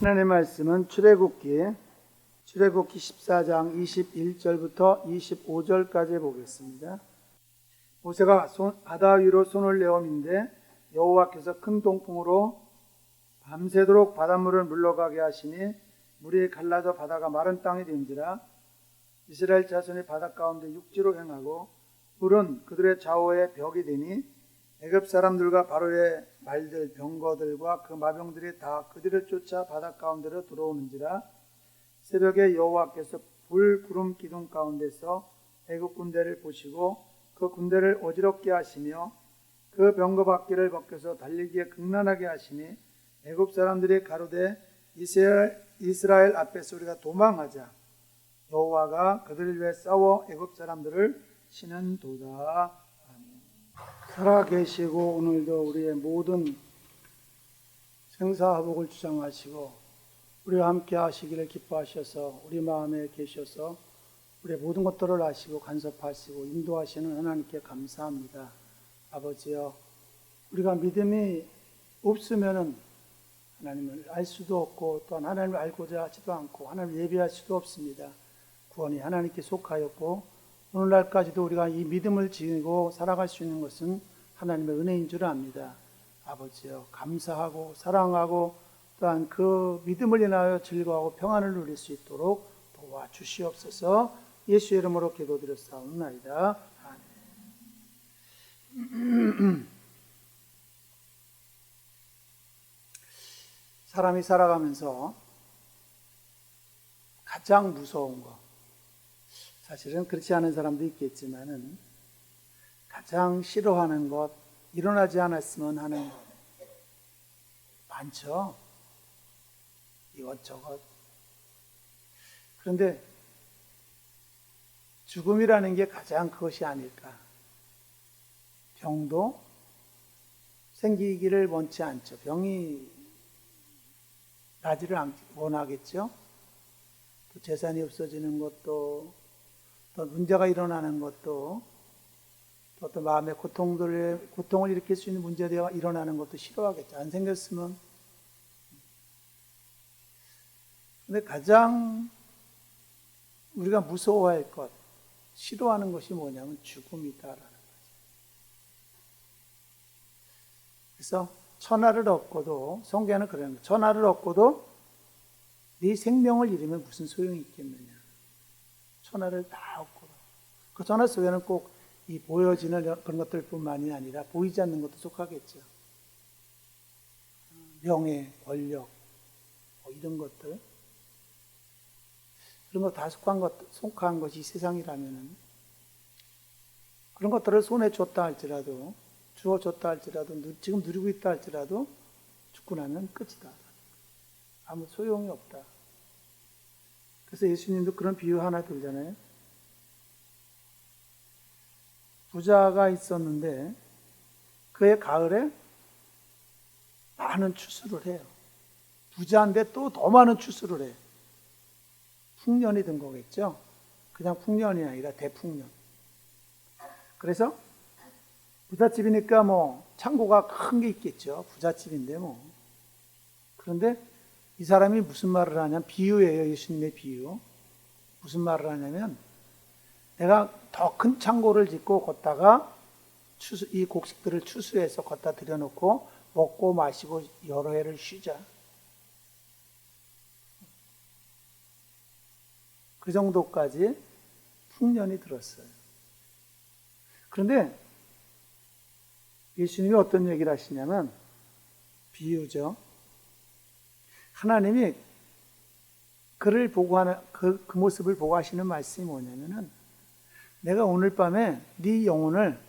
하나님의 말씀은 출애굽기 14장 21절부터 25절까지 보겠습니다. 모세가 바다 위로 손을 내어 민데 여호와께서 큰 동풍으로 밤새도록 바닷물을 물러가게 하시니 물이 갈라져 바다가 마른 땅이 된지라. 이스라엘 자손이 바다 가운데 육지로 행하고 물은 그들의 좌우에 벽이 되니 애굽 사람들과 바로의 말들 병거들과 그 마병들이 다 그들을 쫓아 바다 가운데로 들어오는지라. 새벽에 여호와께서 불 구름 기둥 가운데서 애굽 군대를 보시고 그 군대를 어지럽게 하시며 그 병거 바퀴를 벗겨서 달리기에 극난하게 하시니 애굽 사람들이 가로되 이스라엘 앞에서 우리가 도망하자. 여호와가 그들을 위해 싸워 애굽 사람들을 치는도다. 살아계시고 오늘도 우리의 모든 생사화복을 주장하시고 우리와 함께 하시기를 기뻐하셔서 우리 마음에 계셔서 우리의 모든 것들을 아시고 간섭하시고 인도하시는 하나님께 감사합니다. 아버지여, 우리가 믿음이 없으면 하나님을 알 수도 없고 또한 하나님을 알고자 하지도 않고 하나님을 예배할 수도 없습니다. 구원이 하나님께 속하였고 오늘날까지도 우리가 이 믿음을 지니고 살아갈 수 있는 것은 하나님의 은혜인 줄 압니다. 아버지여, 감사하고 사랑하고 또한 그 믿음을 인하여 즐거워하고 평안을 누릴 수 있도록 도와주시옵소서. 예수의 이름으로 기도드렸사옵나이다. 아멘. 사람이 살아가면서 가장 무서운 것, 사실은 그렇지 않은 사람도 있겠지만은 가장 싫어하는 것, 일어나지 않았으면 하는 것 많죠. 이것저것. 그런데 죽음이라는 게 가장 그것이 아닐까. 병도 생기기를 원치 않죠. 병이 나지를 원하겠죠. 또 재산이 없어지는 것도, 또 문제가 일어나는 것도, 또 어떤 마음의 고통을 일으킬 수 있는 문제가 일어나는 것도 싫어하겠죠. 안 생겼으면. 근데 가장 우리가 무서워할 것, 싫어하는 것이 뭐냐면 죽음이다라는 거죠. 그래서 천하를 얻고도, 성경에는 그러는 거예요. 천하를 얻고도 네 생명을 잃으면 무슨 소용이 있겠느냐. 천하를 다 얻고도. 그 천하 속에는 꼭 이 보여지는 그런 것들뿐만이 아니라 보이지 않는 것도 속하겠죠. 명예, 권력, 이런 것들. 그런 거 다 속한 것이 세상이라면은 그런 것들을 손에 줬다 할지라도, 주어줬다 할지라도, 지금 누리고 있다 할지라도 죽고 나면 끝이다. 아무 소용이 없다. 그래서 예수님도 그런 비유 하나 들잖아요. 부자가 있었는데 그의 가을에 많은 추수를 해요. 부자인데 또 더 많은 추수를 해요. 풍년이 든 거겠죠. 그냥 풍년이 아니라 대풍년. 그래서 부잣집이니까 뭐 창고가 큰 게 있겠죠. 부잣집인데 뭐. 그런데 이 사람이 무슨 말을 하냐면, 비유예요. 예수님의 비유. 무슨 말을 하냐면, 내가 더 큰 창고를 짓고 걷다가 이 곡식들을 추수해서 걷다 들여놓고 먹고 마시고 여러 해를 쉬자. 그 정도까지 풍년이 들었어요. 그런데 예수님이 어떤 얘기를 하시냐면, 비유죠. 하나님이 그를 보고 하는 그 모습을 보고 하시는 말씀이 뭐냐면은, 내가 오늘 밤에 네 영혼을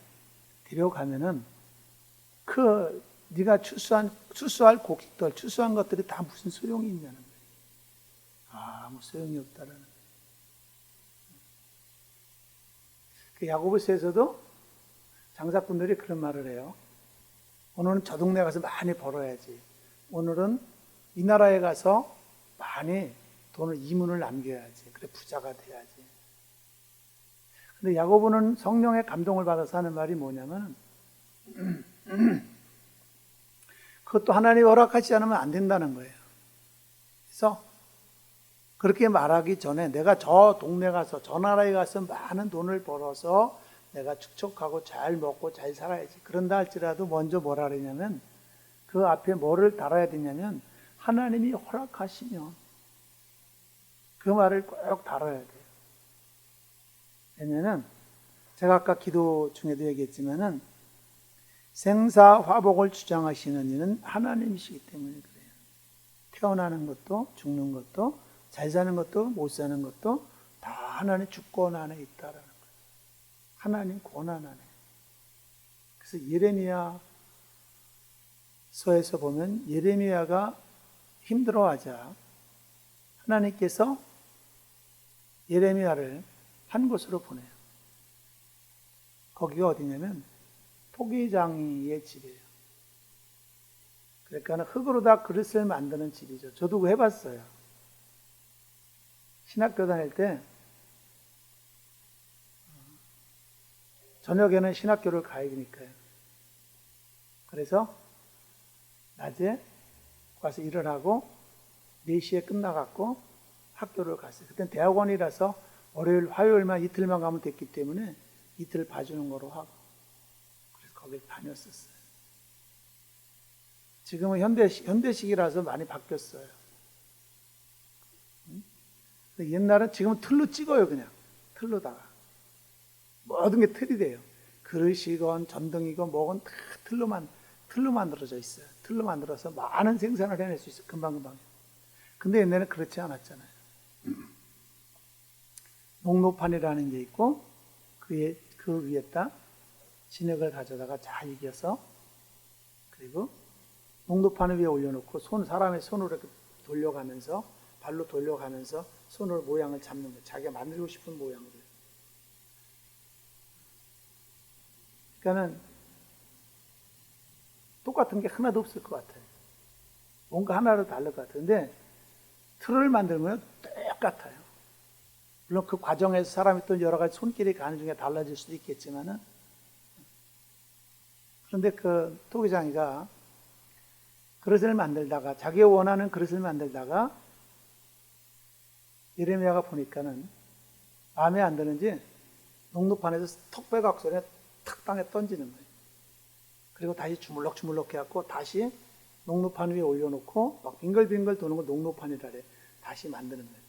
데려가면은 네가 추수할 곡식들, 추수한 것들이 다 무슨 소용이 있냐는 거예요. 아무 소용이 없다라는 거예요. 그 야고보서에서도 장사꾼들이 그런 말을 해요. 오늘은 저 동네 가서 많이 벌어야지. 오늘은 이 나라에 가서 많이 돈을 이문을 남겨야지. 그래 부자가 돼야지. 근데 야고보는 성령의 감동을 받아서 하는 말이 뭐냐면 그것도 하나님이 허락하지 않으면 안 된다는 거예요. 그래서 그렇게 말하기 전에 내가 저 동네 가서 저 나라에 가서 많은 돈을 벌어서 내가 축적하고 잘 먹고 잘 살아야지. 그런다 할지라도 먼저 뭐라 그러냐면 그 앞에 뭐를 달아야 되냐면 하나님이 허락하시면 그 말을 꼭 달아야 돼요. 왜냐면 제가 아까 기도 중에도 얘기했지만은 생사화복을 주장하시는 이는 하나님이시기 때문에 그래요. 태어나는 것도 죽는 것도 잘 사는 것도 못 사는 것도 다 하나님의 주권 안에 있다라는 거예요. 하나님 권한 안에. 그래서 예레미야서에서 보면 예레미야가 힘들어하자 하나님께서 예레미야를 한 곳으로 보내요. 거기가 어디냐면 토기장이의 집이에요. 그러니까 흙으로 다 그릇을 만드는 집이죠. 저도 그거 해봤어요. 신학교 다닐 때 저녁에는 신학교를 가야 되니까요. 그래서 낮에 가서 일을 하고 4시에 끝나갖고 학교를 갔어요. 그땐 대학원이라서 월요일, 화요일만 이틀만 가면 됐기 때문에 이틀 봐주는 거로 하고 그래서 거길 다녔었어요. 지금은 현대식이라서 많이 바뀌었어요. 옛날은 지금은 틀로 찍어요. 그냥 틀로다가 모든 게 틀이 돼요. 그릇이건 전등이건 뭐건 다 틀로 만들어져 있어요. 틀로 만들어서 많은 생산을 해낼 수 있어요. 금방금방. 근데 옛날에는 그렇지 않았잖아요. 녹로판이라는 게 있고 그 위에다 진흙을 가져다가 잘 이겨서 그리고 녹로판 위에 올려놓고 사람의 손으로 이렇게 돌려가면서 발로 돌려가면서 손으로 모양을 잡는 거예요. 자기가 만들고 싶은 모양으로. 그러니까는 똑같은 게 하나도 없을 것 같아요. 뭔가 하나로 다를 것 같은데 틀을 만들면 똑같아요. 물론 그 과정에서 사람이 또 여러 가지 손길이 가는 중에 달라질 수도 있겠지만은 그런데 그 토기장이가 그릇을 만들다가 자기가 원하는 그릇을 만들다가 예레미야가 보니까는 마음에 안 드는지 녹록판에서 턱 빼갖고 손에 탁 땅에 던지는 거예요. 그리고 다시 주물럭주물럭 해갖고 다시 녹록판 위에 올려놓고 막 빙글빙글 도는 걸 녹록판이라 그래. 다시 만드는 거예요.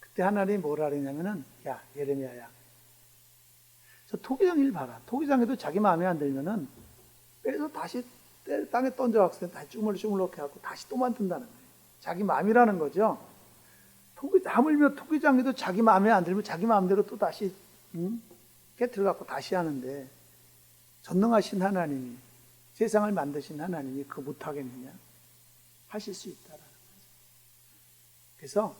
그때 하나님이 뭐라 그러냐면은 야 예레미야야 저 토기장 일 봐라. 토기장에도 자기 마음에 안 들면은 빼서 다시 땅에 던져갖고 다시 주물럭주물럭 해갖고 다시 또 만든다는 거예요. 자기 마음이라는 거죠. 하물며 토기장에도 자기 마음에 안 들면 자기 마음대로 또 다시 깨트려갖고 다시 하는데 전능하신 하나님이 세상을 만드신 하나님이 그거 못하겠느냐? 하실 수 있다라는 거죠. 그래서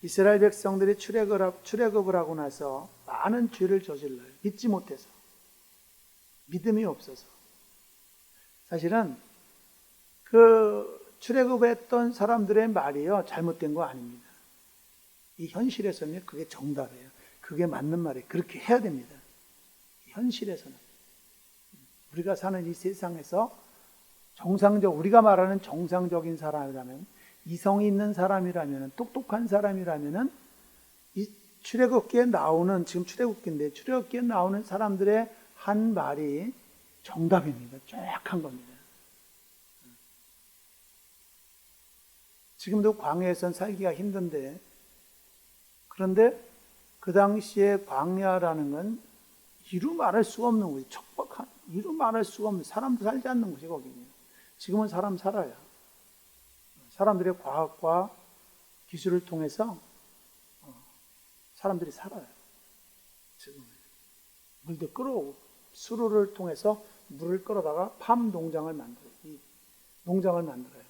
이스라엘 백성들이 출애굽을 하고 나서 많은 죄를 저질러요. 믿지 못해서. 믿음이 없어서. 사실은 그 출애굽했던 사람들의 말이요 잘못된 거 아닙니다. 이 현실에서는 그게 정답이에요. 그게 맞는 말이에요. 그렇게 해야 됩니다. 현실에서는 우리가 사는 이 세상에서 우리가 말하는 정상적인 사람이라면 이성이 있는 사람이라면 똑똑한 사람이라면 이 출애굽기에 나오는 지금 출애굽기인데 출애굽기에 나오는 사람들의 한 말이 정답입니다. 정확한 겁니다. 지금도 광야에선 살기가 힘든데 그런데 그 당시에 광야라는 건 이루 말할 수가 없는 곳이 척박한 이루 말할 수가 없는 사람도 살지 않는 곳이 거기는. 지금은 사람 살아요. 사람들의 과학과 기술을 통해서 사람들이 살아요. 지금 물도 끌어오고 수로를 통해서 물을 끌어다가 팜 농장을 만들어요. 이 농장을 만들어요.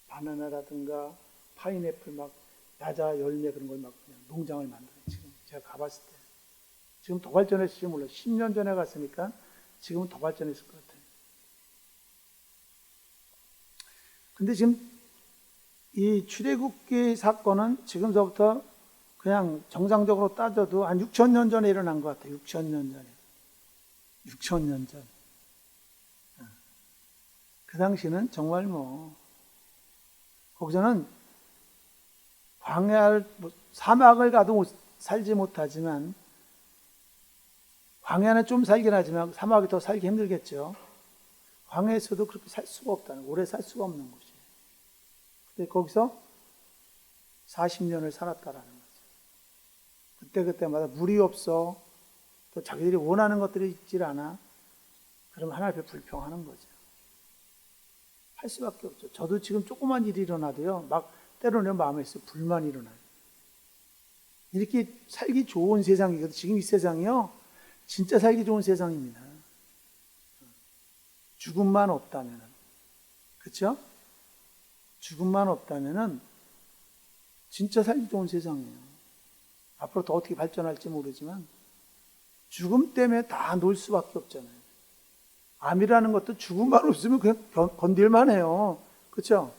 바나나라든가 파인애플 막 야자 열매 그런 걸 막 그냥 농장을 만들어요. 지금 제가 가봤을 때. 지금 더 발전했을지 몰라요. 10년 전에 갔으니까 지금은 더 발전했을 것 같아요. 근데 지금 이 출애굽기 사건은 지금서부터 그냥 정상적으로 따져도 한 6,000년 전에 일어난 것 같아요. 6,000년 전에. 6,000년 전. 그 당시는 정말 거기서는 사막을 가도 살지 못하지만, 광야는 좀 살긴 하지만 사막이 더 살기 힘들겠죠. 광야에서도 그렇게 살 수가 없다는, 오래 살 수가 없는 곳이에요. 근데 거기서 40년을 살았다라는 거죠. 그때마다 물이 없어, 또 자기들이 원하는 것들이 있질 않아. 그러면 하나님 앞에 불평하는 거죠. 할 수밖에 없죠. 저도 지금 조그만 일이 일어나도요, 막 때로는 마음에서 불만이 일어나요. 이렇게 살기 좋은 세상이거든요. 지금 이 세상이요, 진짜 살기 좋은 세상입니다. 죽음만 없다면은, 그렇죠? 죽음만 없다면은 진짜 살기 좋은 세상이에요. 앞으로 더 어떻게 발전할지 모르지만 죽음 때문에 다 놀 수밖에 없잖아요. 암이라는 것도 죽음만 없으면 그냥 건딜만 해요. 그렇죠?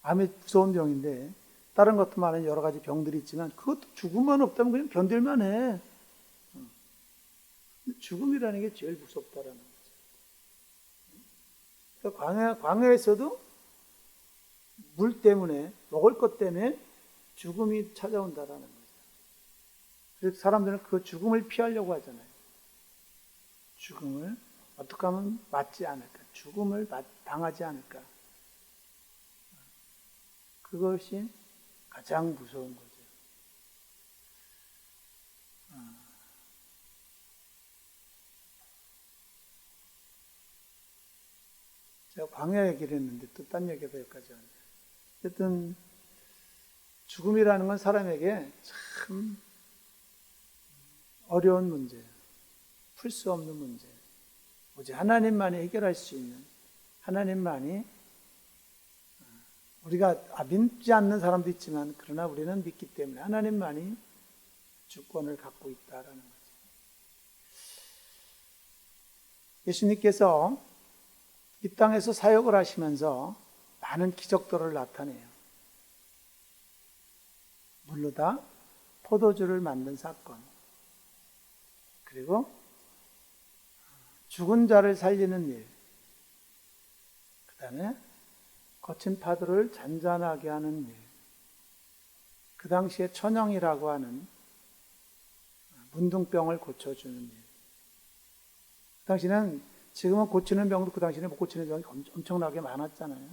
암이 무서운 병인데 다른 것도 많은 여러 가지 병들이 있지만 그것도 죽음만 없다면 그냥 견딜만 해. 죽음이라는 게 제일 무섭다라는 거죠. 그러니까 광야에서도 물 때문에, 먹을 것 때문에 죽음이 찾아온다라는 거죠. 그래서 사람들은 그 죽음을 피하려고 하잖아요. 죽음을 어떻게 하면 맞지 않을까? 죽음을 당하지 않을까? 그것이 가장 무서운 거죠. 제가 광야 얘기를 했는데 또 딴 얘기도 여기까지 왔네요. 어쨌든 죽음이라는 건 사람에게 참 어려운 문제예요. 풀 수 없는 문제예요. 오직 하나님만이 해결할 수 있는, 하나님만이, 우리가 믿지 않는 사람도 있지만 그러나 우리는 믿기 때문에 하나님만이 주권을 갖고 있다라는 거죠. 예수님께서 이 땅에서 사역을 하시면서 많은 기적들을 나타내요. 물로다 포도주를 만든 사건, 그리고 죽은 자를 살리는 일, 그 다음에 거친 파도를 잔잔하게 하는 일, 그 당시에 천형이라고 하는 문둥병을 고쳐주는 일. 그 당시는, 지금은 고치는 병도 그 당시에는 못 고치는 병이 엄청나게 많았잖아요.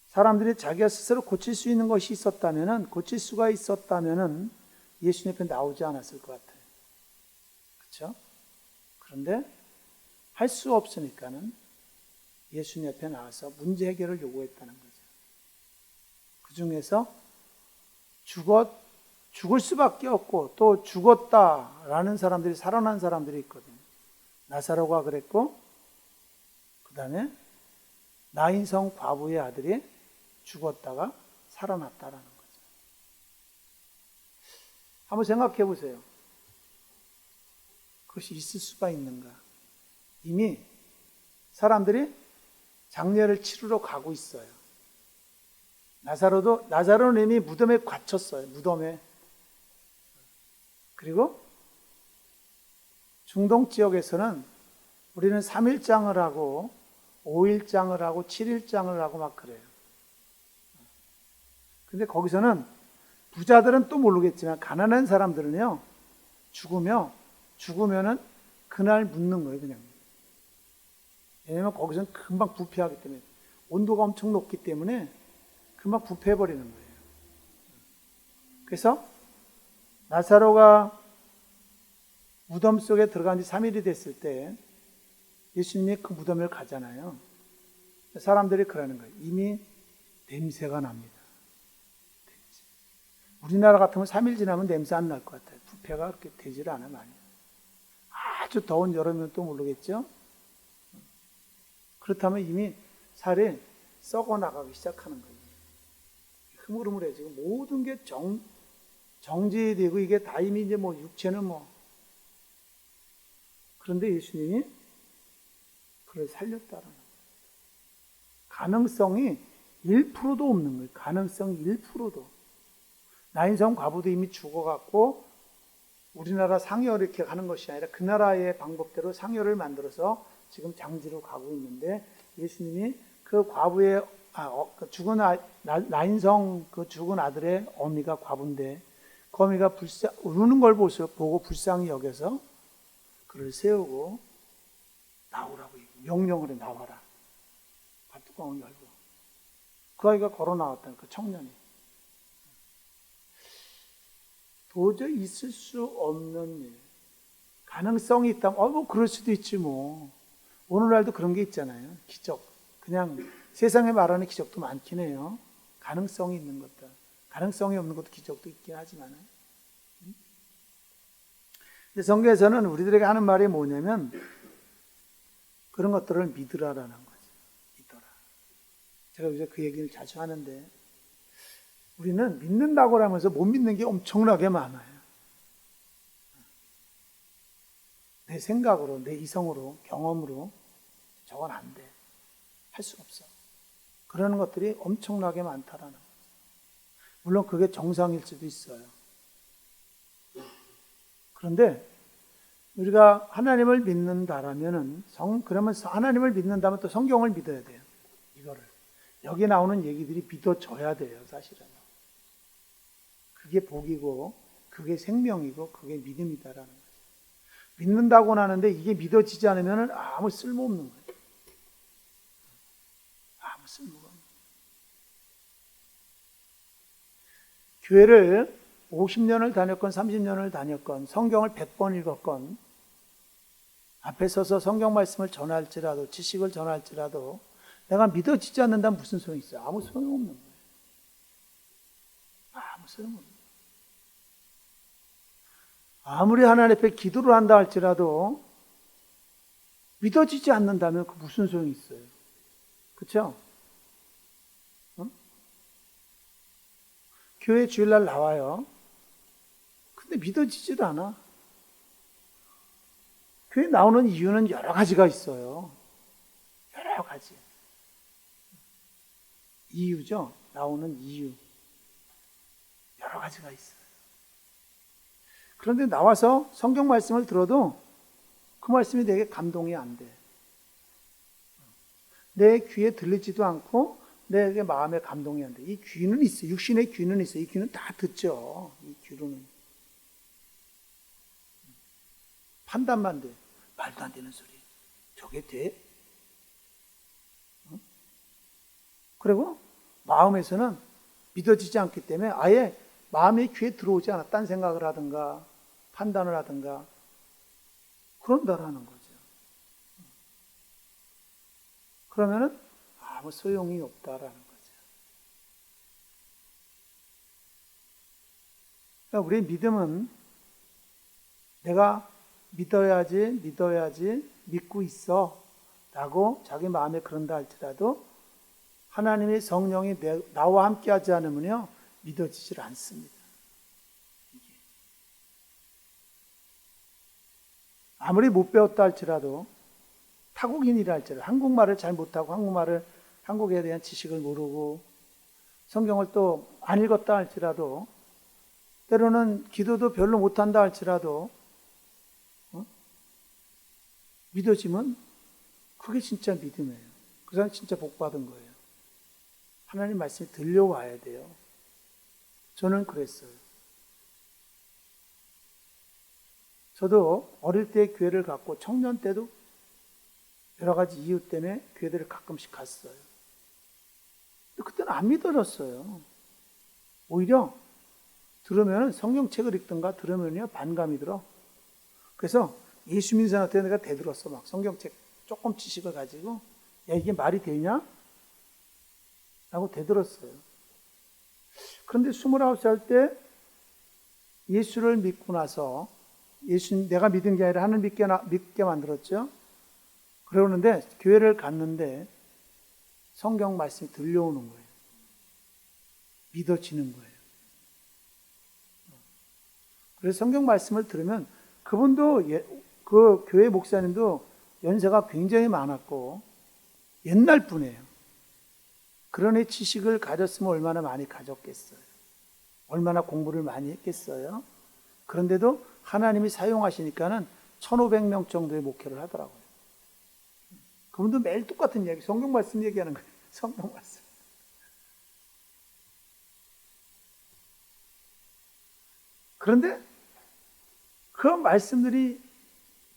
사람들이 자기가 스스로 고칠 수 있는 것이 있었다면은, 고칠 수가 있었다면은 예수님 앞에 나오지 않았을 것 같아요. 그렇죠? 그런데 할 수 없으니까는 예수님 앞에 나와서 문제 해결을 요구했다는 거죠. 그 중에서 죽을 수밖에 없고 또 죽었다라는 사람들이, 살아난 사람들이 있거든요. 나사로가 그랬고, 그 다음에 나인성 과부의 아들이 죽었다가 살아났다라는 거죠. 한번 생각해 보세요. 그것이 있을 수가 있는가? 이미 사람들이 장례를 치르러 가고 있어요. 나사로는 이미 무덤에 갇혔어요. 무덤에. 그리고 중동 지역에서는 우리는 3일장을 하고 5일장을 하고 7일장을 하고 막 그래요. 근데 거기서는 부자들은 또 모르겠지만 가난한 사람들은요, 죽으면은 그날 묻는 거예요, 그냥. 왜냐면 거기서는 금방 부패하기 때문에, 온도가 엄청 높기 때문에 금방 부패해버리는 거예요. 그래서 나사로가 무덤 속에 들어간 지 3일이 됐을 때 예수님이 그 무덤을 가잖아요. 사람들이 그러는 거예요. 이미 냄새가 납니다. 우리나라 같으면 3일 지나면 냄새 안 날 것 같아요. 부패가 그렇게 되질 않아요, 많이. 아주 더운 여름이면 또 모르겠죠? 그렇다면 이미 살이 썩어 나가기 시작하는 거예요. 흐물흐물해지고 모든 게 정지되고 이게 다 이미 이제 육체는 그런데 예수님이 그를 살렸다라는 거예요. 가능성이 1%도 없는 거예요. 가능성이 1%도. 나인성 과부도 이미 죽어갖고 우리나라 상여 이렇게 가는 것이 아니라 그 나라의 방법대로 상여를 만들어서 지금 장지로 가고 있는데 예수님이 그 그 과부의 그 죽은 나인성 그 죽은 아들의 어미가 과부인데 그 어미가 우는 걸 보고 불쌍히 여겨서 그를 세우고 나오라고 명령을 해. 나와라. 뚜껑을 열고 그 아이가 걸어 나왔다는 그 청년이. 도저히 있을 수 없는 일. 가능성이 있다면 뭐 그럴 수도 있지 뭐. 오늘날도 그런 게 있잖아요. 기적. 그냥 세상에 말하는 기적도 많긴 해요. 가능성이 있는 것들. 가능성이 없는 것도 기적도 있긴 하지만. 근데 성경에서는 우리들에게 하는 말이 뭐냐면 그런 것들을 믿으라라는 거죠. 믿어라. 제가 요새 그 얘기를 자주 하는데 우리는 믿는다고 하면서 못 믿는 게 엄청나게 많아요. 내 생각으로, 내 이성으로, 경험으로 저건 안 돼. 할 수 없어. 그러는 것들이 엄청나게 많다라는 거죠. 물론 그게 정상일 수도 있어요. 그런데 우리가 하나님을 믿는다라면은 그러면 하나님을 믿는다면 또 성경을 믿어야 돼요. 이거를 여기 나오는 얘기들이 믿어져야 돼요. 사실은 그게 복이고 그게 생명이고 그게 믿음이다라는 거죠. 믿는다고는 하는데 이게 믿어지지 않으면 아무 쓸모없는 거예요. 아무 쓸모가 없는 거예요. 교회를 50년을 다녔건 30년을 다녔건 성경을 100번 읽었건 앞에 서서 성경 말씀을 전할지라도 지식을 전할지라도 내가 믿어지지 않는다면 무슨 소용이 있어요? 아무 소용없는 거예요. 아무 소용없는 거예요. 아무리 하나님 앞에 기도를 한다 할지라도 믿어지지 않는다면 그 무슨 소용이 있어요? 그렇죠? 교회 주일날 나와요. 근데 믿어지지도 않아. 교회 나오는 이유는 여러 가지가 있어요. 여러 가지. 이유죠. 나오는 이유. 여러 가지가 있어요. 그런데 나와서 성경 말씀을 들어도 그 말씀이 되게 감동이 안 돼. 내 귀에 들리지도 않고 내 마음에 감동이 안 돼. 이 귀는 있어. 육신의 귀는 있어. 이 귀는 다 듣죠. 이 귀로는. 판단만 돼. 말도 안 되는 소리. 저게 돼? 그리고 마음에서는 믿어지지 않기 때문에 아예 마음의 귀에 들어오지 않아. 딴 생각을 하든가 판단을 하든가 그런다라는 거죠. 그러면은 아무 소용이 없다라는 거죠. 그러니까 우리 믿음은 내가 믿어야지 믿고 있어 라고 자기 마음에 그런다 할지라도 하나님의 성령이 나와 함께 하지 않으면요 믿어지질 않습니다. 아무리 못 배웠다 할지라도 타국인이라 할지라도 한국말을 잘 못하고 한국에 대한 지식을 모르고 성경을 또 안 읽었다 할지라도 때로는 기도도 별로 못한다 할지라도 믿어지면 그게 진짜 믿음이에요. 그 사람 진짜 복 받은 거예요. 하나님 말씀이 들려와야 돼요. 저는 그랬어요. 저도 어릴 때 교회를 갔고 청년 때도 여러 가지 이유 때문에 교회들을 가끔씩 갔어요. 근데 그때는 안 믿어졌어요. 오히려 들으면 성경책을 읽든가 들으면요 반감이 들어. 그래서 예수 믿는 사람한테 내가 대들었어. 막 성경책 조금 지식을 가지고 야 이게 말이 되냐? 라고 대들었어요. 그런데 29살 때 예수를 믿고 나서 내가 믿은 게 아니라 하나님 믿게 만들었죠. 그러는데 교회를 갔는데 성경 말씀이 들려오는 거예요. 믿어지는 거예요. 그래서 성경 말씀을 들으면 그분도 그 교회 목사님도 연세가 굉장히 많았고 옛날 분이에요. 그런 지식을 가졌으면 얼마나 많이 가졌겠어요. 얼마나 공부를 많이 했겠어요. 그런데도 하나님이 사용하시니까는 1,500명 정도의 목회를 하더라고요. 그분도 매일 똑같은 이야기, 성경 말씀 얘기하는 거예요. 성경 말씀. 그런데 그 말씀들이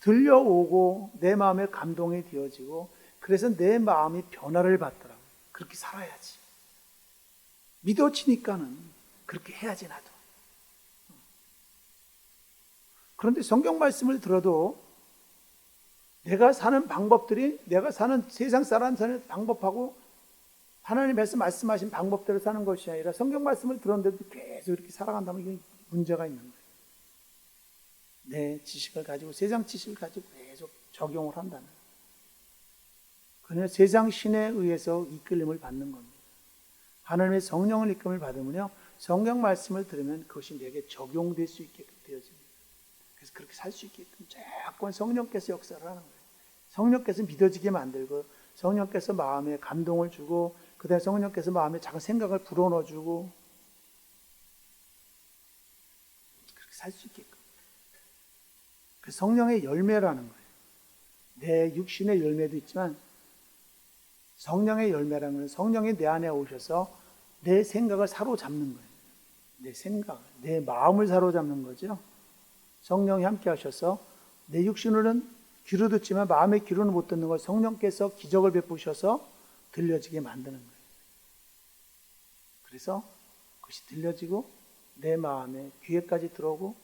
들려오고 내 마음에 감동이 되어지고 그래서 내 마음이 변화를 받더라고요. 그렇게 살아야지. 믿어지니까는 그렇게 해야지 나도. 그런데 성경 말씀을 들어도 내가 사는 방법들이 내가 사는 세상 사람 사는 방법하고 하나님께서 말씀하신 방법대로 사는 것이 아니라 성경 말씀을 들었는데도 계속 이렇게 살아간다면 이게 문제가 있는 거예요. 내 지식을 가지고 세상 지식을 가지고 계속 적용을 한다면 그냥 세상 신에 의해서 이끌림을 받는 겁니다. 하나님의 성령을 이끌림을 받으면요 성경 말씀을 들으면 그것이 내게 적용될 수 있게끔 되어집니다. 그래서 그렇게 살 수 있게끔 자꾸 성령께서 역사를 하는 거예요. 성령께서 믿어지게 만들고 성령께서 마음에 감동을 주고 그다음에 성령께서 마음에 작은 생각을 불어넣어주고 그렇게 살 수 있게끔. 그 성령의 열매라는 거예요. 내 육신의 열매도 있지만 성령의 열매라는 건 성령이 내 안에 오셔서 내 생각을 사로잡는 거예요. 내 생각, 내 마음을 사로잡는 거죠. 성령이 함께 하셔서 내 육신으로는 귀로 듣지만 마음의 귀로는 못 듣는 걸 성령께서 기적을 베푸셔서 들려지게 만드는 거예요. 그래서 그것이 들려지고 내 마음에 귀에까지 들어오고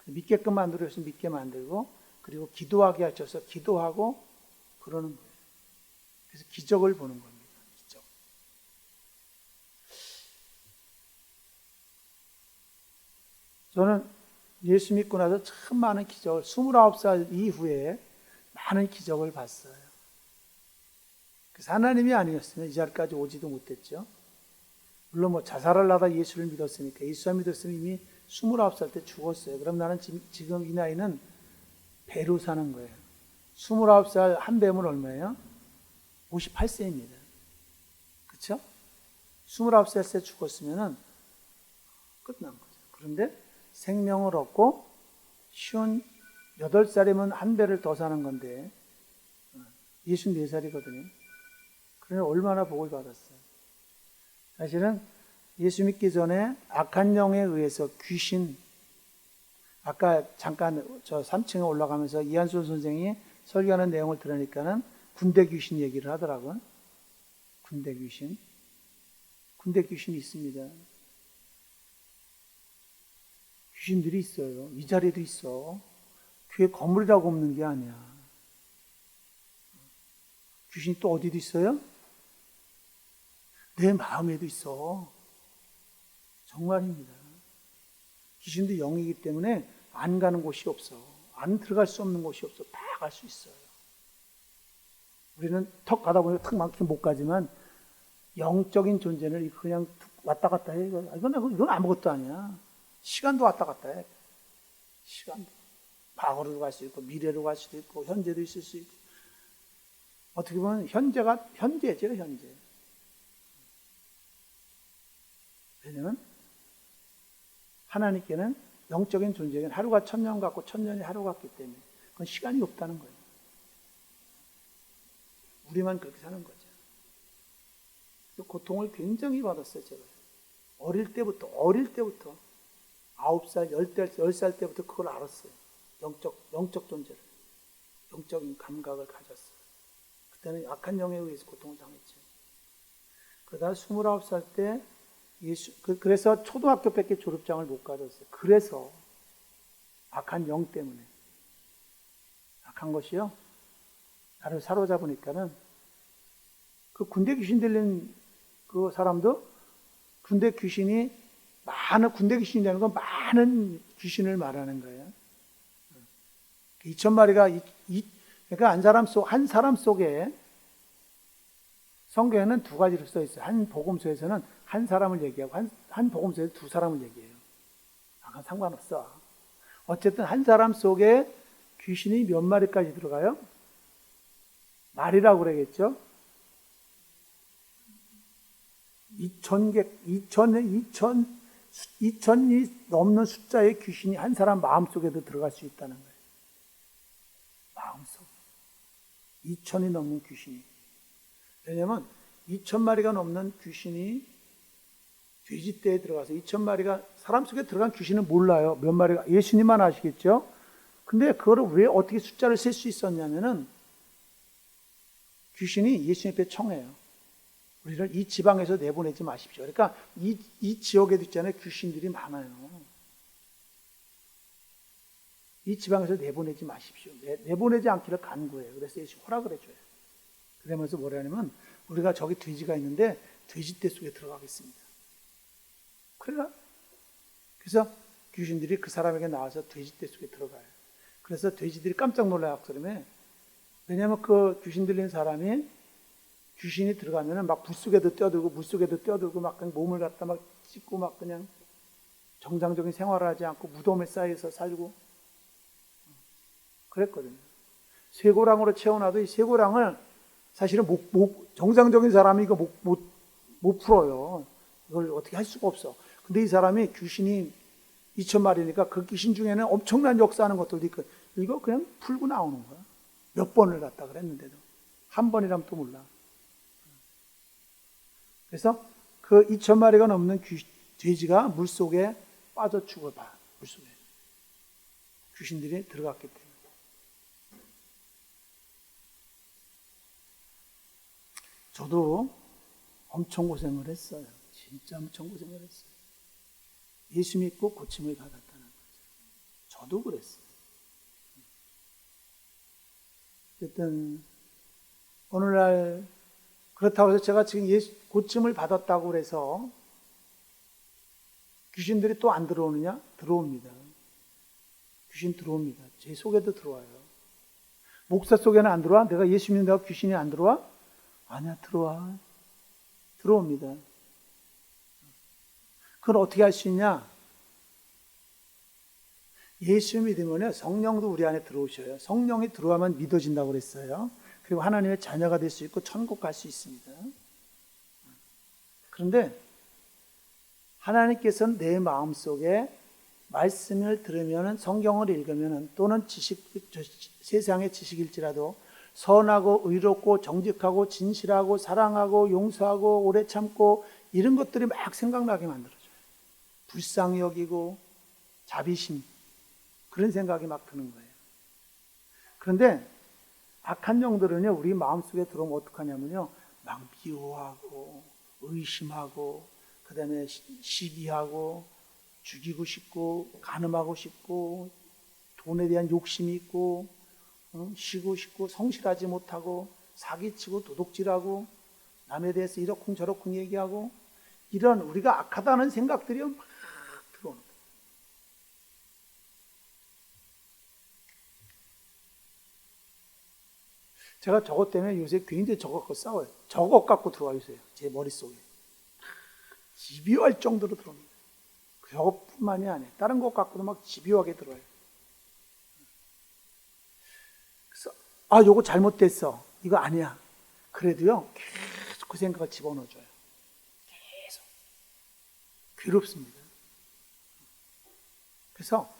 믿게끔 만들어서 믿게 만들고 그리고 기도하게 하셔서 기도하고 그러는 거예요. 그래서 기적을 보는 겁니다. 기적. 저는 예수 믿고 나서 참 많은 기적을 29살 이후에 많은 기적을 봤어요. 그래서 하나님이 아니었으면 이 자리까지 오지도 못했죠. 물론 뭐 자살을 하다 예수를 믿었으니까 예수를 믿었으면 이미 29살 때 죽었어요. 그럼 나는 지금 이 나이는 배로 사는 거예요. 29살 한 배면 얼마예요? 58세입니다. 그렇죠? 29살 때 죽었으면 끝난 거죠. 그런데 생명을 얻고 58살이면 한 배를 더 사는 건데 64살이거든요. 그러면 얼마나 복을 받았어요. 사실은 예수 믿기 전에 악한 영에 의해서 귀신, 아까 잠깐 저 3층에 올라가면서 이한순 선생이 설교하는 내용을 들으니까는 군대 귀신 얘기를 하더라고요. 군대 귀신. 군대 귀신이 있습니다. 귀신들이 있어요. 이 자리에도 있어. 교회 건물이라고 없는 게 아니야. 귀신이 또 어디도 있어요? 내 마음에도 있어. 정말입니다. 귀신도 영이기 때문에 안 가는 곳이 없어. 안 들어갈 수 없는 곳이 없어. 다 갈 수 있어요. 우리는 턱 가다 보니까 턱 막히면 못 가지만 영적인 존재는 그냥 왔다 갔다 해. 이건 아무것도 아니야. 시간도 왔다 갔다 해. 시간도. 과거로 갈 수 있고 미래로 갈 수도 있고 현재도 있을 수 있고 어떻게 보면 현재죠. 현재. 왜냐면 하나님께는 영적인 존재는 하루가 1000년 같고 1000년이 하루 같기 때문에 그건 시간이 없다는 거예요. 우리만 그렇게 사는 거죠. 고통을 굉장히 받았어요. 제가 어릴 때부터 9살, 10살 때부터 그걸 알았어요. 영적 존재를, 영적인 감각을 가졌어요. 그때는 악한 영에 의해서 고통을 당했죠. 그러다 29살 때 그래서 초등학교밖에 졸업장을 못 가졌어요. 그래서 악한 영 때문에. 악한 것이요. 나를 사로잡으니까는 그 군대 귀신 들린 그 사람도 군대 귀신이 되는 건 많은 귀신을 말하는 거예요. 2000마리가 그러니까 한 사람 속에 성경에는 두 가지로 써 있어요. 한 복음서에서는 한 사람을 얘기하고 한 복음서에서 두 사람을 얘기해요. 그건 상관없어. 어쨌든 한 사람 속에 귀신이 몇 마리까지 들어가요? 말이라고 그러겠죠? 2000이 넘는 숫자의 귀신이 한 사람 마음속에도 들어갈 수 있다는 거예요. 마음속. 2000이 넘는 귀신이. 왜냐면 2,000마리가 넘는 귀신이 돼지떼에 들어가서 2,000마리가 사람 속에 들어간 귀신은 몰라요. 몇 마리가 예수님만 아시겠죠? 근데 그거를 왜 어떻게 숫자를 셀 수 있었냐면은 귀신이 예수님 앞에 청해요. 우리를 이 지방에서 내보내지 마십시오. 그러니까 이 지역에도 있잖아요. 귀신들이 많아요. 이 지방에서 내보내지 마십시오. 내보내지 않기를 간구해요. 그래서 예수 허락을 해줘요. 그러면서 뭐라냐면 우리가 저기 돼지가 있는데 돼지떼 속에 들어가겠습니다. 그래서 귀신들이 그 사람에게 나와서 돼지떼 속에 들어가요. 그래서 돼지들이 깜짝 놀라요. 왜냐하면 그 귀신 들린 사람이 귀신이 들어가면은 막 불속에도 뛰어들고 물속에도 뛰어들고 막 그냥 몸을 갖다 막 찢고 막 그냥 정상적인 생활을 하지 않고 무덤에 쌓여서 살고 그랬거든요. 쇠고랑으로 채워놔도 이 쇠고랑을 사실은 정상적인 사람이 이거 못 풀어요. 이걸 어떻게 할 수가 없어. 근데 이 사람이 귀신이 2,000마리니까 그 귀신 중에는 엄청난 역사하는 것들도 있고 이거 그냥 풀고 나오는 거야. 몇 번을 갔다 그랬는데도 한 번이라면 또 몰라. 그래서 그 2,000마리가 넘는 돼지가 물속에 빠져 죽어봐. 물속에 귀신들이 들어갔기 때문에. 저도 엄청 고생을 했어요. 진짜 엄청 고생을 했어요. 예수 믿고 고침을 받았다는 거죠. 저도 그랬어요. 어쨌든 오늘날 그렇다고 해서 제가 지금 고침을 받았다고 그래서 귀신들이 또 안 들어오느냐? 들어옵니다. 귀신 들어옵니다. 제 속에도 들어와요. 목사 속에는 안 들어와? 내가 예수 믿는다고 귀신이 안 들어와? 아니야, 들어와. 들어옵니다. 그걸 어떻게 할 수 있냐? 예수 믿으면 성령도 우리 안에 들어오셔요. 성령이 들어와면 믿어진다고 그랬어요. 그리고 하나님의 자녀가 될 수 있고 천국 갈 수 있습니다. 그런데 하나님께서는 내 마음속에 말씀을 들으면 성경을 읽으면 또는 세상의 지식일지라도 선하고 의롭고 정직하고 진실하고 사랑하고 용서하고 오래 참고 이런 것들이 막 생각나게 만들어줘요. 불쌍히 여기고 자비심 그런 생각이 막 드는 거예요. 그런데 악한 영들은요 우리 마음속에 들어오면 어떡하냐면요 막 미워하고 의심하고 그 다음에 시기하고 죽이고 싶고 간음하고 싶고 돈에 대한 욕심이 있고 쉬고 싶고 성실하지 못하고 사기치고 도둑질하고 남에 대해서 이러쿵 저러쿵 얘기하고 이런 우리가 악하다는 생각들이 막 들어오는 거예요. 제가 저것 때문에 요새 굉장히 저것 갖고 싸워요. 저것 갖고 들어와요. 제 머릿속에. 집요할 정도로 들어옵니다. 저것뿐만이 아니에요. 다른 것 갖고도 막 집요하게 들어와요. 그래서 요거 잘못됐어. 이거 아니야. 그래도요. 계속 그 생각을 집어넣어줘요. 계속. 괴롭습니다. 그래서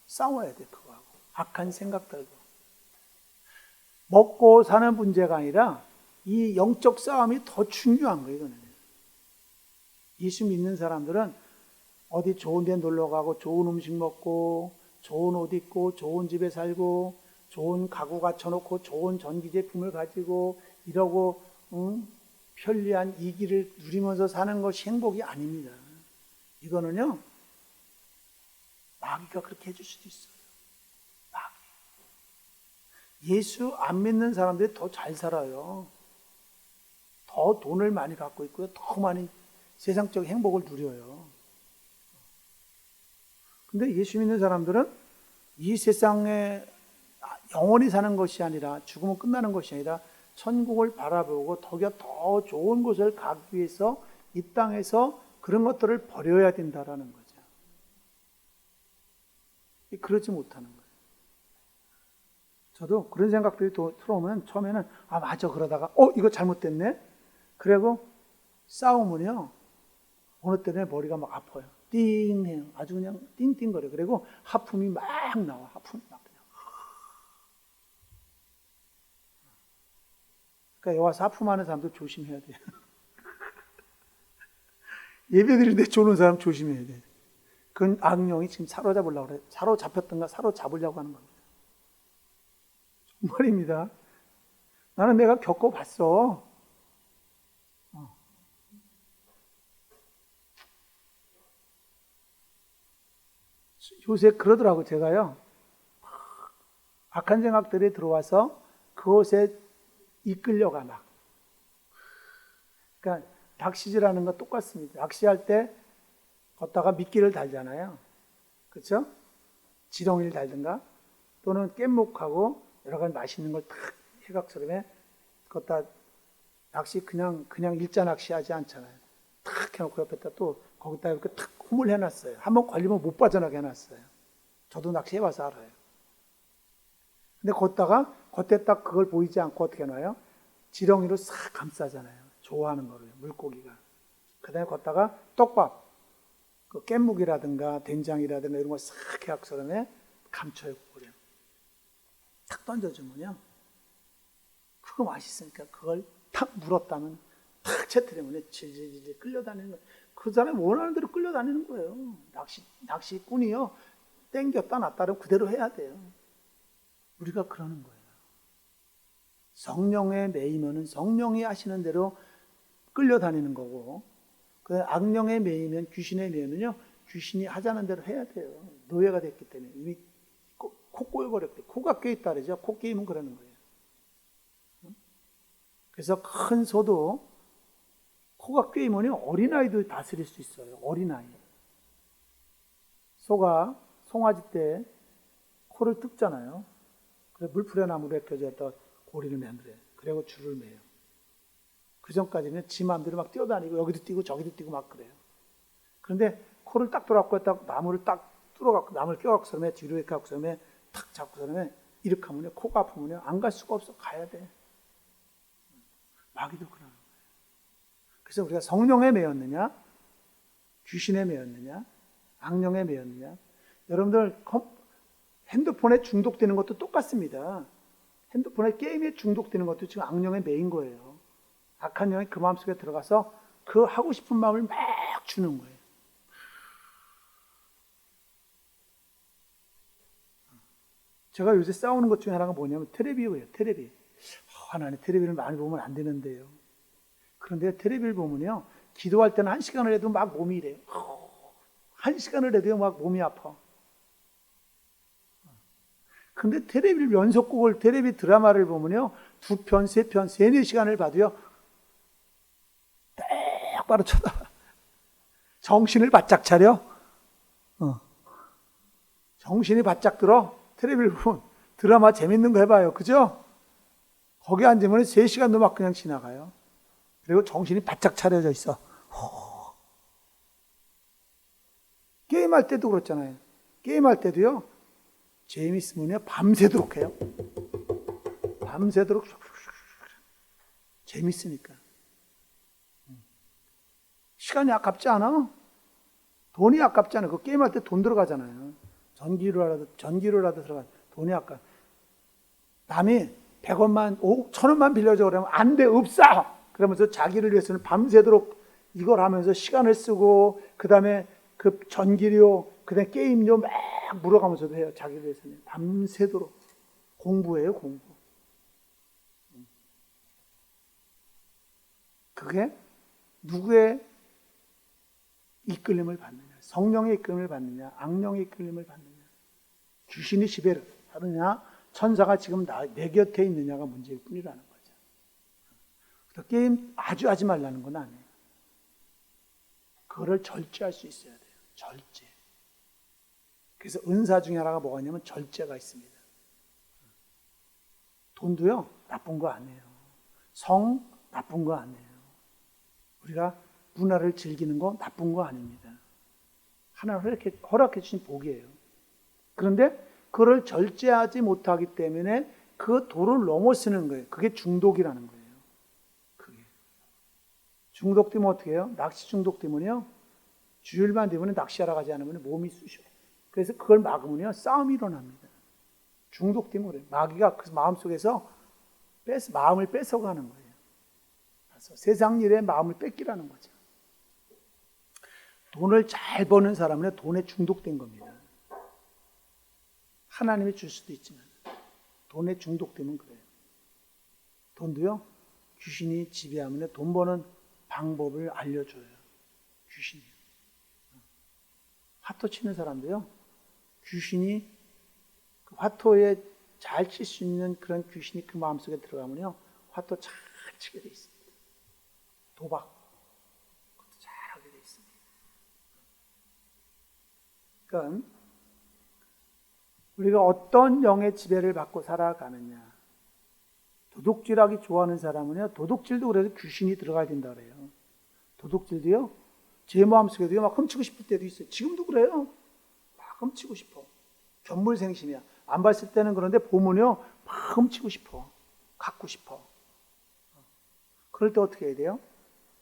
싸워야 돼. 그거하고. 악한 생각들과. 먹고 사는 문제가 아니라 이 영적 싸움이 더 중요한 거예요. 이거는. 예수 믿는 사람들은 어디 좋은 데 놀러 가고 좋은 음식 먹고 좋은 옷 입고 좋은 집에 살고 좋은 가구 갖춰놓고 좋은 전기 제품을 가지고 이러고 편리한 이 길을 누리면서 사는 것이 행복이 아닙니다. 이거는요 마귀가 그렇게 해줄 수도 있어요. 마귀. 예수 안 믿는 사람들이 더 잘 살아요. 더 돈을 많이 갖고 있고요. 더 많이 세상적 행복을 누려요. 근데 예수 믿는 사람들은 이 세상에 영원히 사는 것이 아니라 죽으면 끝나는 것이 아니라 천국을 바라보고 더 좋은 곳을 가기 위해서 이 땅에서 그런 것들을 버려야 된다라는 거죠. 그러지 못하는 거예요. 저도 그런 생각들이 들어오면 처음에는 맞아 그러다가 이거 잘못됐네. 그리고 싸우면요 어느 때는 머리가 막 아파요. 띵해요. 아주 그냥 띵띵거려. 그리고 하품이 막 나와. 하품이 막 그냥. 그러니까 여기 와서 하품하는 사람도 조심해야 돼요. 예배드리는데 조는 사람 조심해야 돼. 그건 악령이 지금 사로잡으려고 그래. 사로잡혔던가 사로잡으려고 하는 겁니다. 정말입니다. 나는 내가 겪어봤어. 요새 그러더라고. 제가요, 악한 생각들이 들어와서 그곳에 이끌려가 막. 그러니까 낚시질하는 거 똑같습니다. 낚시할 때 걷다가 미끼를 달잖아요. 그렇죠? 지렁이를 달든가 또는 깻목하고 여러 가지 맛있는 걸 탁 해각처럼 걷다 낚시 그냥 일자 낚시하지 않잖아요. 탁 해놓고 옆에다 또 거기다 이렇게 탁 홈을 해놨어요. 한번 걸리면 못 빠져나게 해놨어요. 저도 낚시 해봐서 알아요. 근데 걷다가 겉에 딱 그걸 보이지 않고 어떻게 해놔요? 지렁이로 싹 감싸잖아요. 좋아하는 거를, 물고기가. 그 다음에 걷다가 떡밥, 그 깻묵이라든가 된장이라든가 이런 거 싹 해악처럼 감춰요. 그래요. 탁 던져주면요, 그거 맛있으니까 그걸 탁 물었다면 탁 채트리면 질질질 끌려다니는 거예요. 그 사람이 원하는 대로 끌려다니는 거예요. 낚시꾼이요, 땡겼다 놨다를 그대로 해야 돼요. 우리가 그러는 거예요. 성령에 매이면은 성령이 하시는 대로 끌려다니는 거고, 그 악령에 매이면, 귀신에 매이면요, 귀신이 하자는 대로 해야 돼요. 노예가 됐기 때문에. 이미 코 꼬여버렸기 때문에. 코가 껴있다 그러죠. 코 끼면 그러는 거예요. 그래서 큰 소도 코가 껴이면요, 어린아이도 다스릴 수 있어요. 어린아이. 소가 송아지 때 코를 뜯잖아요. 그래서 물풀에나무로 껴져서 고리를 매는데, 그리고 줄을 매요. 그 전까지는 지 마음대로 막 뛰어다니고 여기도 뛰고 저기도 뛰고 막 그래요. 그런데 코를 딱 돌아갖고 딱 나무를 딱 뚫어갖고 나무를 껴갖고 서면 뒤로 이렇게 갖고 서면 탁 잡고 서면 이렇게 하면요, 코가 아프면요 안 갈 수가 없어. 가야 돼. 마귀도 그러는 거예요. 그래서 우리가 성령에 매였느냐, 귀신에 매였느냐, 악령에 매였느냐. 여러분들 핸드폰에 중독되는 것도 똑같습니다. 핸드폰에 게임에 중독되는 것도 지금 악령에 매인 거예요. 악한 영이 그 마음속에 들어가서 그 하고 싶은 마음을 막 주는 거예요. 제가 요새 싸우는 것 중에 하나가 뭐냐면 텔레비예요. 텔레비. 하나님, 텔레비를 많이 보면 안 되는데요. 그런데 텔레비를 보면요, 기도할 때는 1시간을 해도 막 몸이 이래요. 1시간을 해도 막 몸이 아파. 근데 텔레비를 연속극을, 텔레비 드라마를 보면요, 2편, 3편, 3-4시간을 봐도요, 똑바로 쳐다. 정신을 바짝 차려. 정신이 바짝 들어. 텔레비를 보면 드라마 재밌는 거 해봐요. 그죠? 거기 앉으면 3시간도 막 그냥 지나가요. 그리고 정신이 바짝 차려져 있어. 게임할 때도 그렇잖아요. 게임할 때도요, 재미있으면요, 밤새도록 해요. 밤새도록. 재밌으니까. 시간이 아깝지 않아? 돈이 아깝지 않아. 그 게임할 때 돈 들어가잖아요. 전기료라도 들어가. 돈이 아까. 남이 100원만, 1000원만 빌려줘 그러면 안 돼, 없어! 그러면서 자기를 위해서는 밤새도록 이걸 하면서 시간을 쓰고, 그 다음에 그 전기료, 그 다음에 게임료 막 물어가면서도 해요. 자기를 위해서는. 밤새도록. 공부예요, 공부. 그게 누구의 이끌림을 받느냐? 성령의 이끌림을 받느냐? 악령의 이끌림을 받느냐? 귀신이 지배를 하느냐? 천사가 지금 내 곁에 있느냐가 문제일 뿐이라는 거죠. 그래서 게임 아주 하지 말라는 건 아니에요. 그거를 절제할 수 있어야 돼요. 절제. 그래서 은사 중에 하나가 뭐가 있냐면 절제가 있습니다. 돈도요, 나쁜 거 아니에요. 성, 나쁜 거 아니에요. 우리가 문화를 즐기는 거 나쁜 거 아닙니다. 하나님 허락해 주신 복이에요. 그런데 그걸 절제하지 못하기 때문에 그 도를 넘어서는 거예요. 그게 중독이라는 거예요. 그게. 중독되면 어떻게 해요? 낚시 중독되면요, 주일만 되면 낚시하러 가지 않으면 몸이 쑤셔요. 그래서 그걸 막으면요, 싸움이 일어납니다. 중독되면 그래요. 마귀가 그 마음속에서 마음을 뺏어가는 거예요. 그래서 세상 일에 마음을 뺏기라는 거죠. 돈을 잘 버는 사람은 돈에 중독된 겁니다. 하나님이 줄 수도 있지만 돈에 중독되면 그래요. 돈도요, 귀신이 지배하면 돈 버는 방법을 알려줘요. 귀신이. 화토 치는 사람도요, 귀신이 그 화토에 잘 칠 수 있는 그런 귀신이 그 마음속에 들어가면요, 화토 잘 치게 돼 있습니다. 도박, 그것도 잘 하게 돼 있습니다. 그러니까 우리가 어떤 영의 지배를 받고 살아가느냐. 도둑질하기 좋아하는 사람은요, 도둑질도 그래서 귀신이 들어가야 된다 그래요. 도둑질도요, 제 마음속에도요, 막 훔치고 싶을 때도 있어요. 지금도 그래요. 막 훔치고 싶어. 견물생심이야. 안 봤을 때는 그런데 보면요, 막 훔치고 싶어. 갖고 싶어. 그럴 때 어떻게 해야 돼요?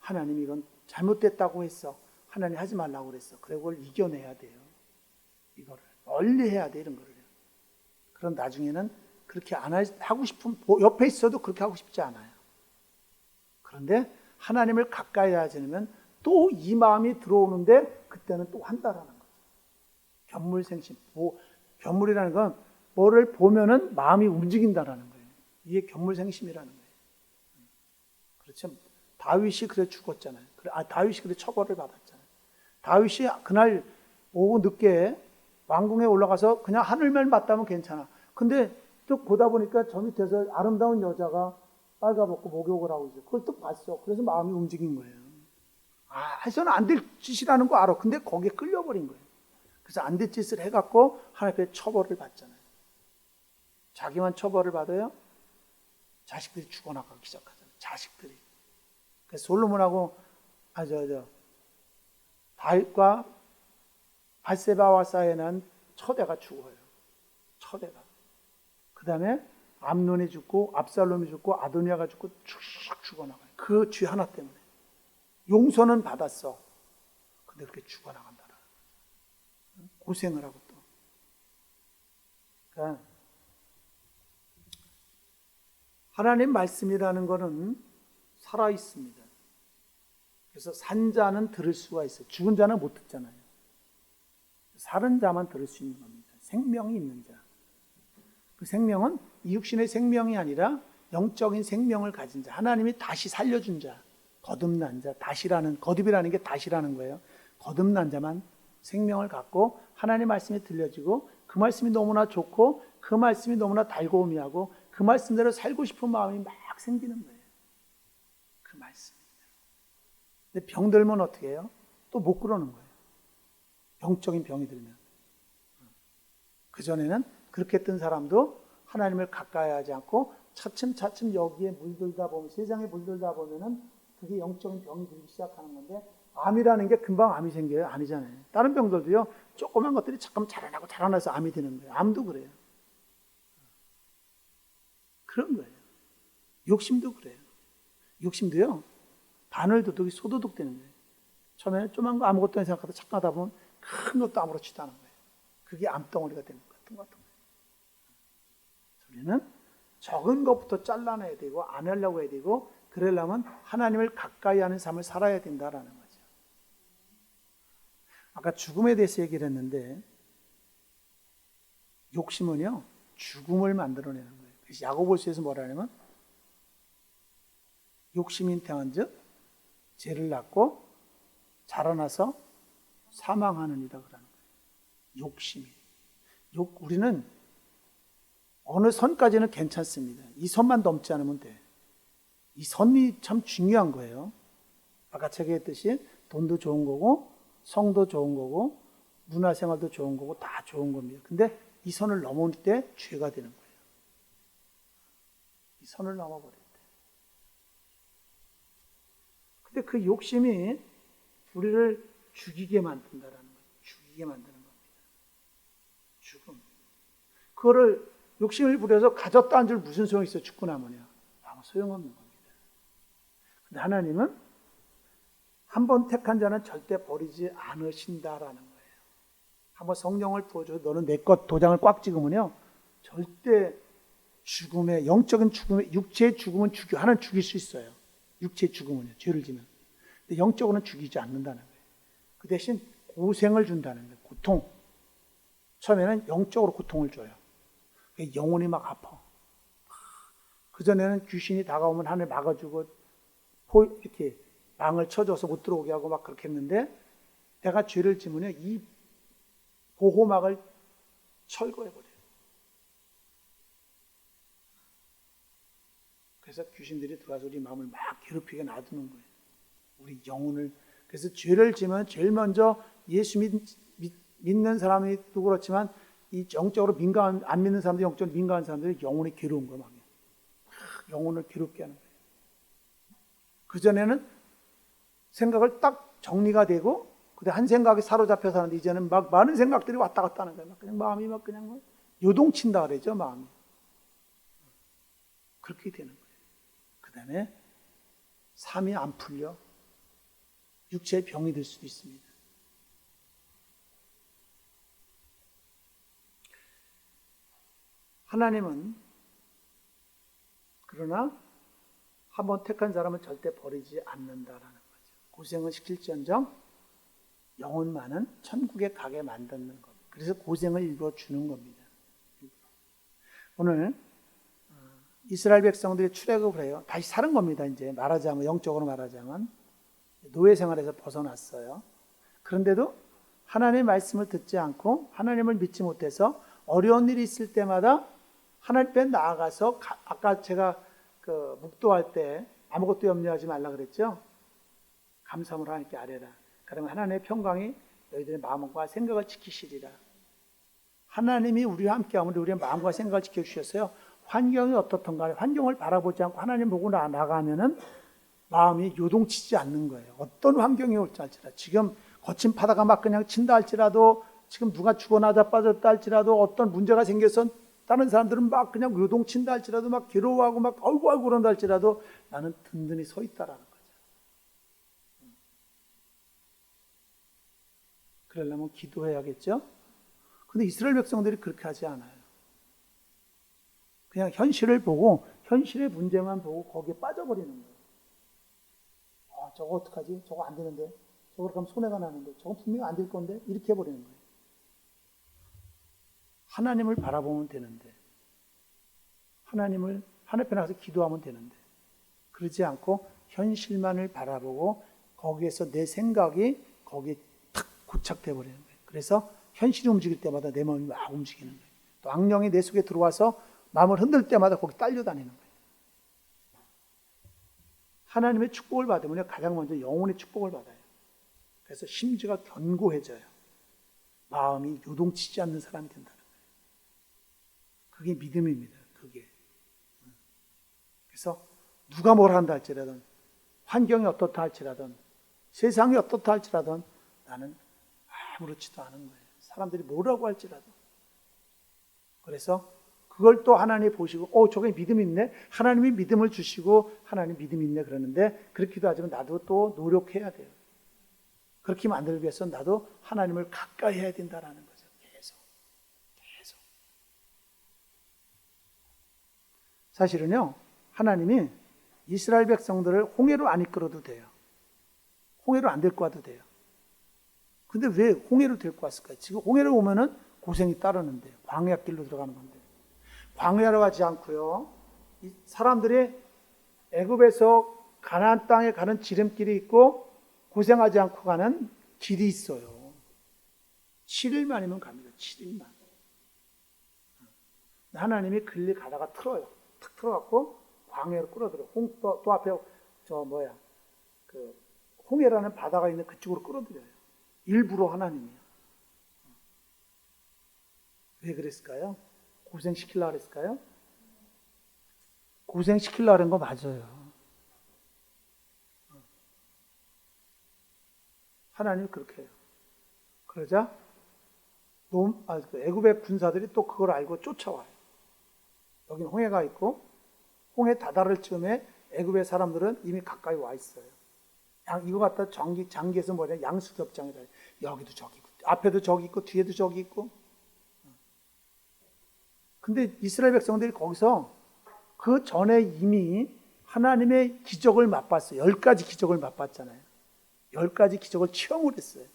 하나님이 이건 잘못됐다고 했어. 하나님 하지 말라고 그랬어. 그래, 그걸 이겨내야 돼요. 이거를. 멀리 해야 돼, 이런 거를. 그럼 나중에는 그렇게 안 하고 싶은, 옆에 있어도 그렇게 하고 싶지 않아요. 그런데 하나님을 가까이 하지 않으면 또 이 마음이 들어오는데 그때는 또 한다라는 거죠. 견물생심. 견물이라는 건 뭐를 보면은 마음이 움직인다라는 거예요. 이게 견물생심이라는 거예요. 그렇죠. 다윗이 그래 죽었잖아요. 다윗이 그래 처벌을 받았잖아요. 다윗이 그날 오후 늦게 왕궁에 올라가서 그냥 하늘만 봤다면 괜찮아. 근데 또 보다 보니까 저 밑에서 아름다운 여자가 빨가벗고 목욕을 하고 있어요. 그걸 또 봤어. 그래서 마음이 움직인 거예요. 해서는 안 될 짓이라는 거 알아. 근데 거기에 끌려버린 거예요. 그래서 안 될 짓을 해갖고 하나님께 처벌을 받잖아요. 자기만 처벌을 받아요? 자식들이 죽어나가기 시작하잖아요. 자식들이. 그래서 솔로몬하고 다윗과 바세바와 사이에는 처대가 죽어요. 처대가. 그 다음에 암논이 죽고 압살롬이 죽고 아도니아가 죽고 쭉 죽어나가요. 그 죄 하나 때문에. 용서는 받았어. 근데 그렇게 죽어나간다. 고생을 하고 또. 그러니까 하나님 말씀이라는 것은 살아있습니다. 그래서 산 자는 들을 수가 있어요. 죽은 자는 못 듣잖아요. 살은 자만 들을 수 있는 겁니다. 생명이 있는 자. 그 생명은 이 육신의 생명이 아니라 영적인 생명을 가진 자. 하나님이 다시 살려준 자. 거듭난 자. 거듭이라는 게 다시라는 거예요. 거듭난 자만 생명을 갖고 하나님의 말씀이 들려지고 그 말씀이 너무나 좋고 그 말씀이 너무나 달고오미하고 그 말씀대로 살고 싶은 마음이 막 생기는 거예요. 그 말씀입니다. 근데 병 들면 어떻게 해요? 또 못 그러는 거예요. 영적인 병이 들면. 그전에는 그렇게 뜬 사람도 하나님을 가까이 하지 않고 차츰차츰 여기에 물들다 보면, 세상에 물들다 보면은 그게 영적인 병이 들기 시작하는 건데, 암이라는 게 금방 암이 생겨요? 아니잖아요. 다른 병들도요, 조그만 것들이 잠깐 자라나서 암이 되는 거예요. 암도 그래요. 그런 거예요. 욕심도 그래요. 욕심도요, 바늘도둑이 소도둑 되는 거예요. 처음에는 조그만 거 아무것도 안 생각하다 잠깐 하다 보면 큰 것도 아무렇지도 않은 거예요. 그게 암덩어리가 되는 것 같은 거예요. 우리는 적은 것부터 잘라내야 되고 안 하려고 해야 되고, 그러려면 하나님을 가까이 하는 삶을 살아야 된다라는 거죠. 아까 죽음에 대해서 얘기를 했는데, 욕심은요, 죽음을 만들어내는 거예요. 그래서 야고보서에서 뭐라 하냐면, 욕심인 태한즉 죄를 낳고 자라나서 사망하는 이다 그러는 거예요. 욕심이. 우리는 어느 선까지는 괜찮습니다. 이 선만 넘지 않으면 돼. 이 선이 참 중요한 거예요. 아까 책에 했듯이 돈도 좋은 거고 성도 좋은 거고 문화생활도 좋은 거고 다 좋은 겁니다. 근데 이 선을 넘을 때 죄가 되는 거예요. 이 선을 넘어버릴 때. 근데 그 욕심이 우리를 죽이게 만든다라는 거예요. 죽이게 만드는 겁니다. 죽음. 그거를 욕심을 부려서 가졌다 한 줄 무슨 소용이 있어요? 죽고 나면요. 아무 소용없는 겁니다. 근데 하나님은 한 번 택한 자는 절대 버리지 않으신다라는 거예요. 한번 성령을 부어줘서 너는 내 것 도장을 꽉 찍으면요, 절대 죽음의, 영적인 죽음의, 육체의 죽음은 하나는 죽일 수 있어요. 육체의 죽음은요, 죄를 지면. 근데 영적으로는 죽이지 않는다는 거예요. 그 대신 고생을 준다는 거예요. 고통. 처음에는 영적으로 고통을 줘요. 영혼이 막 아파. 그전에는 귀신이 다가오면 하늘 막아주고 이렇게 망을 쳐줘서 못 들어오게 하고 막 그렇게 했는데, 내가 죄를 지으면 이 보호막을 철거해버려요. 그래서 귀신들이 들어와서 우리 마음을 막 괴롭히게 놔두는 거예요. 우리 영혼을. 그래서 죄를 지으면 제일 먼저 예수 믿는 사람도 그렇지만 이 영적으로 안 믿는 사람들, 영적으로 민감한 사람들이 영혼이 괴로운 거예요. 막. 영혼을 괴롭게 하는 거예요. 그전에는 생각을 딱 정리가 되고, 근데 한 생각에 사로잡혀 사는데 이제는 막 많은 생각들이 왔다 갔다 하는 거예요. 막 그냥 마음이 막 그냥 막 요동친다 그러죠, 마음이. 그렇게 되는 거예요. 그 다음에 삶이 안 풀려 육체의 병이 될 수도 있습니다. 하나님은 그러나 한번 택한 사람은 절대 버리지 않는다라는 거죠. 고생을 시킬지언정 영혼만은 천국에 가게 만드는 겁니다. 그래서 고생을 일부러 주는 겁니다. 오늘 이스라엘 백성들이 출애굽을 해요. 다시 사는 겁니다. 이제 말하자면, 영적으로 말하자면 노예 생활에서 벗어났어요. 그런데도 하나님의 말씀을 듣지 않고 하나님을 믿지 못해서 어려운 일이 있을 때마다 하나님 앞에 나아가서, 아까 제가 그 묵도할 때 아무것도 염려하지 말라 그랬죠. 감사함으로 하나님께 아뢰라. 그러면 하나님의 평강이 너희들의 마음과 생각을 지키시리라. 하나님이 우리와 함께하면 우리의 마음과 생각을 지켜주셨어요. 환경이 어떻든 간에 환경을 바라보지 않고 하나님 보고 나가면은 마음이 요동치지 않는 거예요. 어떤 환경이 올지 할지라도, 지금 거친 바다가 막 그냥 친다 할지라도, 지금 누가 죽어나 자빠졌다 할지라도, 어떤 문제가 생겨서 다른 사람들은 막 그냥 요동친다 할지라도, 막 괴로워하고 막 아이고 그런다 할지라도 나는 든든히 서 있다라는 거죠. 그러려면 기도해야겠죠. 근데 이스라엘 백성들이 그렇게 하지 않아요. 그냥 현실을 보고, 현실의 문제만 보고 거기에 빠져버리는 거예요. 저거 어떡하지? 저거 안 되는데? 저거 그럼 손해가 나는데? 저거 분명히 안 될 건데? 이렇게 해버리는 거예요. 하나님을 바라보면 되는데, 하나님 앞에 나가서 기도하면 되는데, 그러지 않고 현실만을 바라보고 거기에서 내 생각이 거기에 탁 고착돼 버리는 거예요. 그래서 현실이 움직일 때마다 내 마음이 막 움직이는 거예요. 또 악령이 내 속에 들어와서 마음을 흔들 때마다 거기 딸려다니는 거예요. 하나님의 축복을 받으면 가장 먼저 영혼의 축복을 받아요. 그래서 심지가 견고해져요. 마음이 요동치지 않는 사람이 된다는 거예요. 그게 믿음입니다. 그게. 그래서 누가 뭘 한다 할지라든, 환경이 어떻다 할지라든, 세상이 어떻다 할지라든 나는 아무렇지도 않은 거예요. 사람들이 뭐라고 할지라도. 그래서 그걸 또 하나님이 보시고, 저게 믿음이 있네? 하나님이 믿음을 주시고, 하나님 믿음이 있네 그러는데, 그렇게도 하지만 나도 또 노력해야 돼요. 그렇게 만들기 위해서 나도 하나님을 가까이 해야 된다는 거죠. 계속. 사실은요, 하나님이 이스라엘 백성들을 홍해로 안 이끌어도 돼요. 홍해로 안 데리고 와도 돼요. 근데 왜 홍해로 데리고 왔을까요? 지금 홍해로 오면은 고생이 따르는데, 광야 길로 들어가는 건데. 광야로 가지 않고요, 이 사람들이 애굽에서 가나안 땅에 가는 지름길이 있고 고생하지 않고 가는 길이 있어요. 7일만이면 갑니다. 7일만. 하나님이 길리 가다가 틀어요. 탁 틀어갖고 광야로 끌어들여요. 또 앞에 홍해라는 바다가 있는 그쪽으로 끌어들여요. 일부러 하나님이요. 왜 그랬을까요? 고생시키려고 그랬을까요? 고생시키려고 그런 거 맞아요. 하나님이 그렇게 해요. 그러자 애굽의 군사들이 또 그걸 알고 쫓아와요. 여기는 홍해가 있고 홍해 다다를 즈음에 애굽의 사람들은 이미 가까이 와 있어요. 이거 갖다 장기에서 뭐냐, 양수격장이다. 여기도 저기 있고, 앞에도 저기 있고, 뒤에도 저기 있고. 근데 이스라엘 백성들이 거기서 그 전에 이미 하나님의 기적을 맛봤어요. 10가지 기적을 맛봤잖아요. 10가지 기적을 체험을 했어요.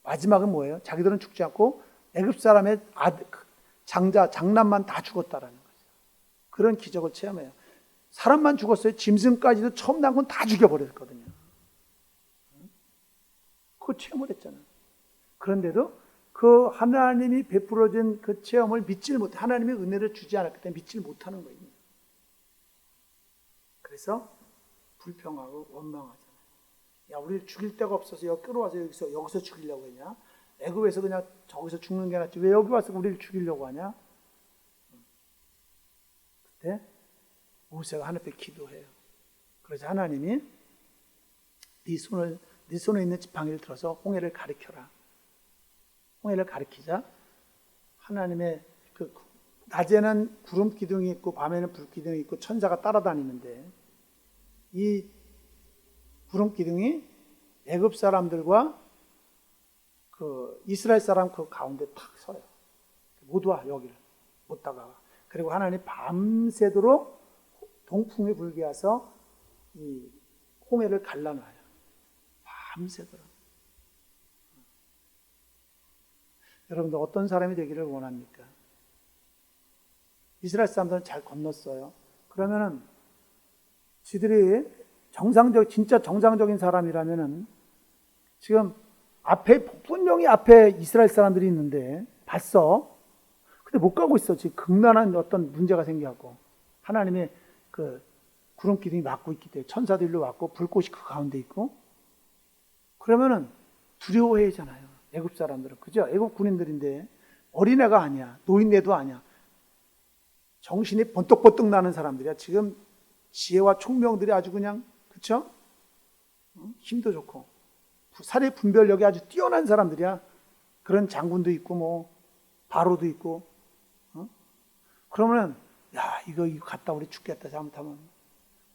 마지막은 뭐예요? 자기들은 죽지 않고 애굽 사람의 장남만 다 죽었다라는 거죠. 그런 기적을 체험해요. 사람만 죽었어요. 짐승까지도 처음 난 건 다 죽여버렸거든요. 그거 체험을 했잖아요. 그런데도 그 하나님이 베풀어준 그 체험을 믿지를 못해. 하나님의 은혜를 주지 않았기 때문에 믿지를 못하는 거예요. 그래서 불평하고 원망하잖아요. 야, 우리를 죽일 데가 없어서 여기 끌어와서 여기서 죽이려고 했냐? 애굽에서 그냥 저기서 죽는 게 낫지. 왜 여기 와서 우리를 죽이려고 하냐? 그때 모세가 하나님 앞에 기도해요. 그래서 하나님이 네 손에 있는 지팡이를 들어서 홍해를 가리켜라. 홍해를 가리키자 하나님의 그 낮에는 구름 기둥이 있고 밤에는 불 기둥이 있고 천사가 따라다니는데 이 구름 기둥이 애굽 사람들과 그 이스라엘 사람 그 가운데 탁 서요. 못 와 여기를 못 다가가. 그리고 하나님 밤새도록 동풍이 불게 해서 이 홍해를 갈라놔요. 밤새도록. 여러분들 어떤 사람이 되기를 원합니까? 이스라엘 사람들은 잘 건넜어요. 그러면은 지들이 진짜 정상적인 사람이라면은 지금 분명히 앞에 이스라엘 사람들이 있는데 봤어. 근데 못 가고 있어. 지금 극난한 어떤 문제가 생겨갖고 하나님의 그 구름 기둥이 막고 있기 때문에 천사들로 왔고 불꽃이 그 가운데 있고 그러면은 두려워해잖아요. 애굽 사람들은. 그죠? 애굽 군인들인데 어린애가 아니야. 노인네도 아니야. 정신이 번뜩번뜩 나는 사람들이야. 지금 지혜와 총명들이 아주 그냥 그쵸? 힘도 좋고 사례 분별력이 아주 뛰어난 사람들이야. 그런 장군도 있고 뭐 바로도 있고 그러면 야 이거 갔다 우리 죽겠다 잘못하면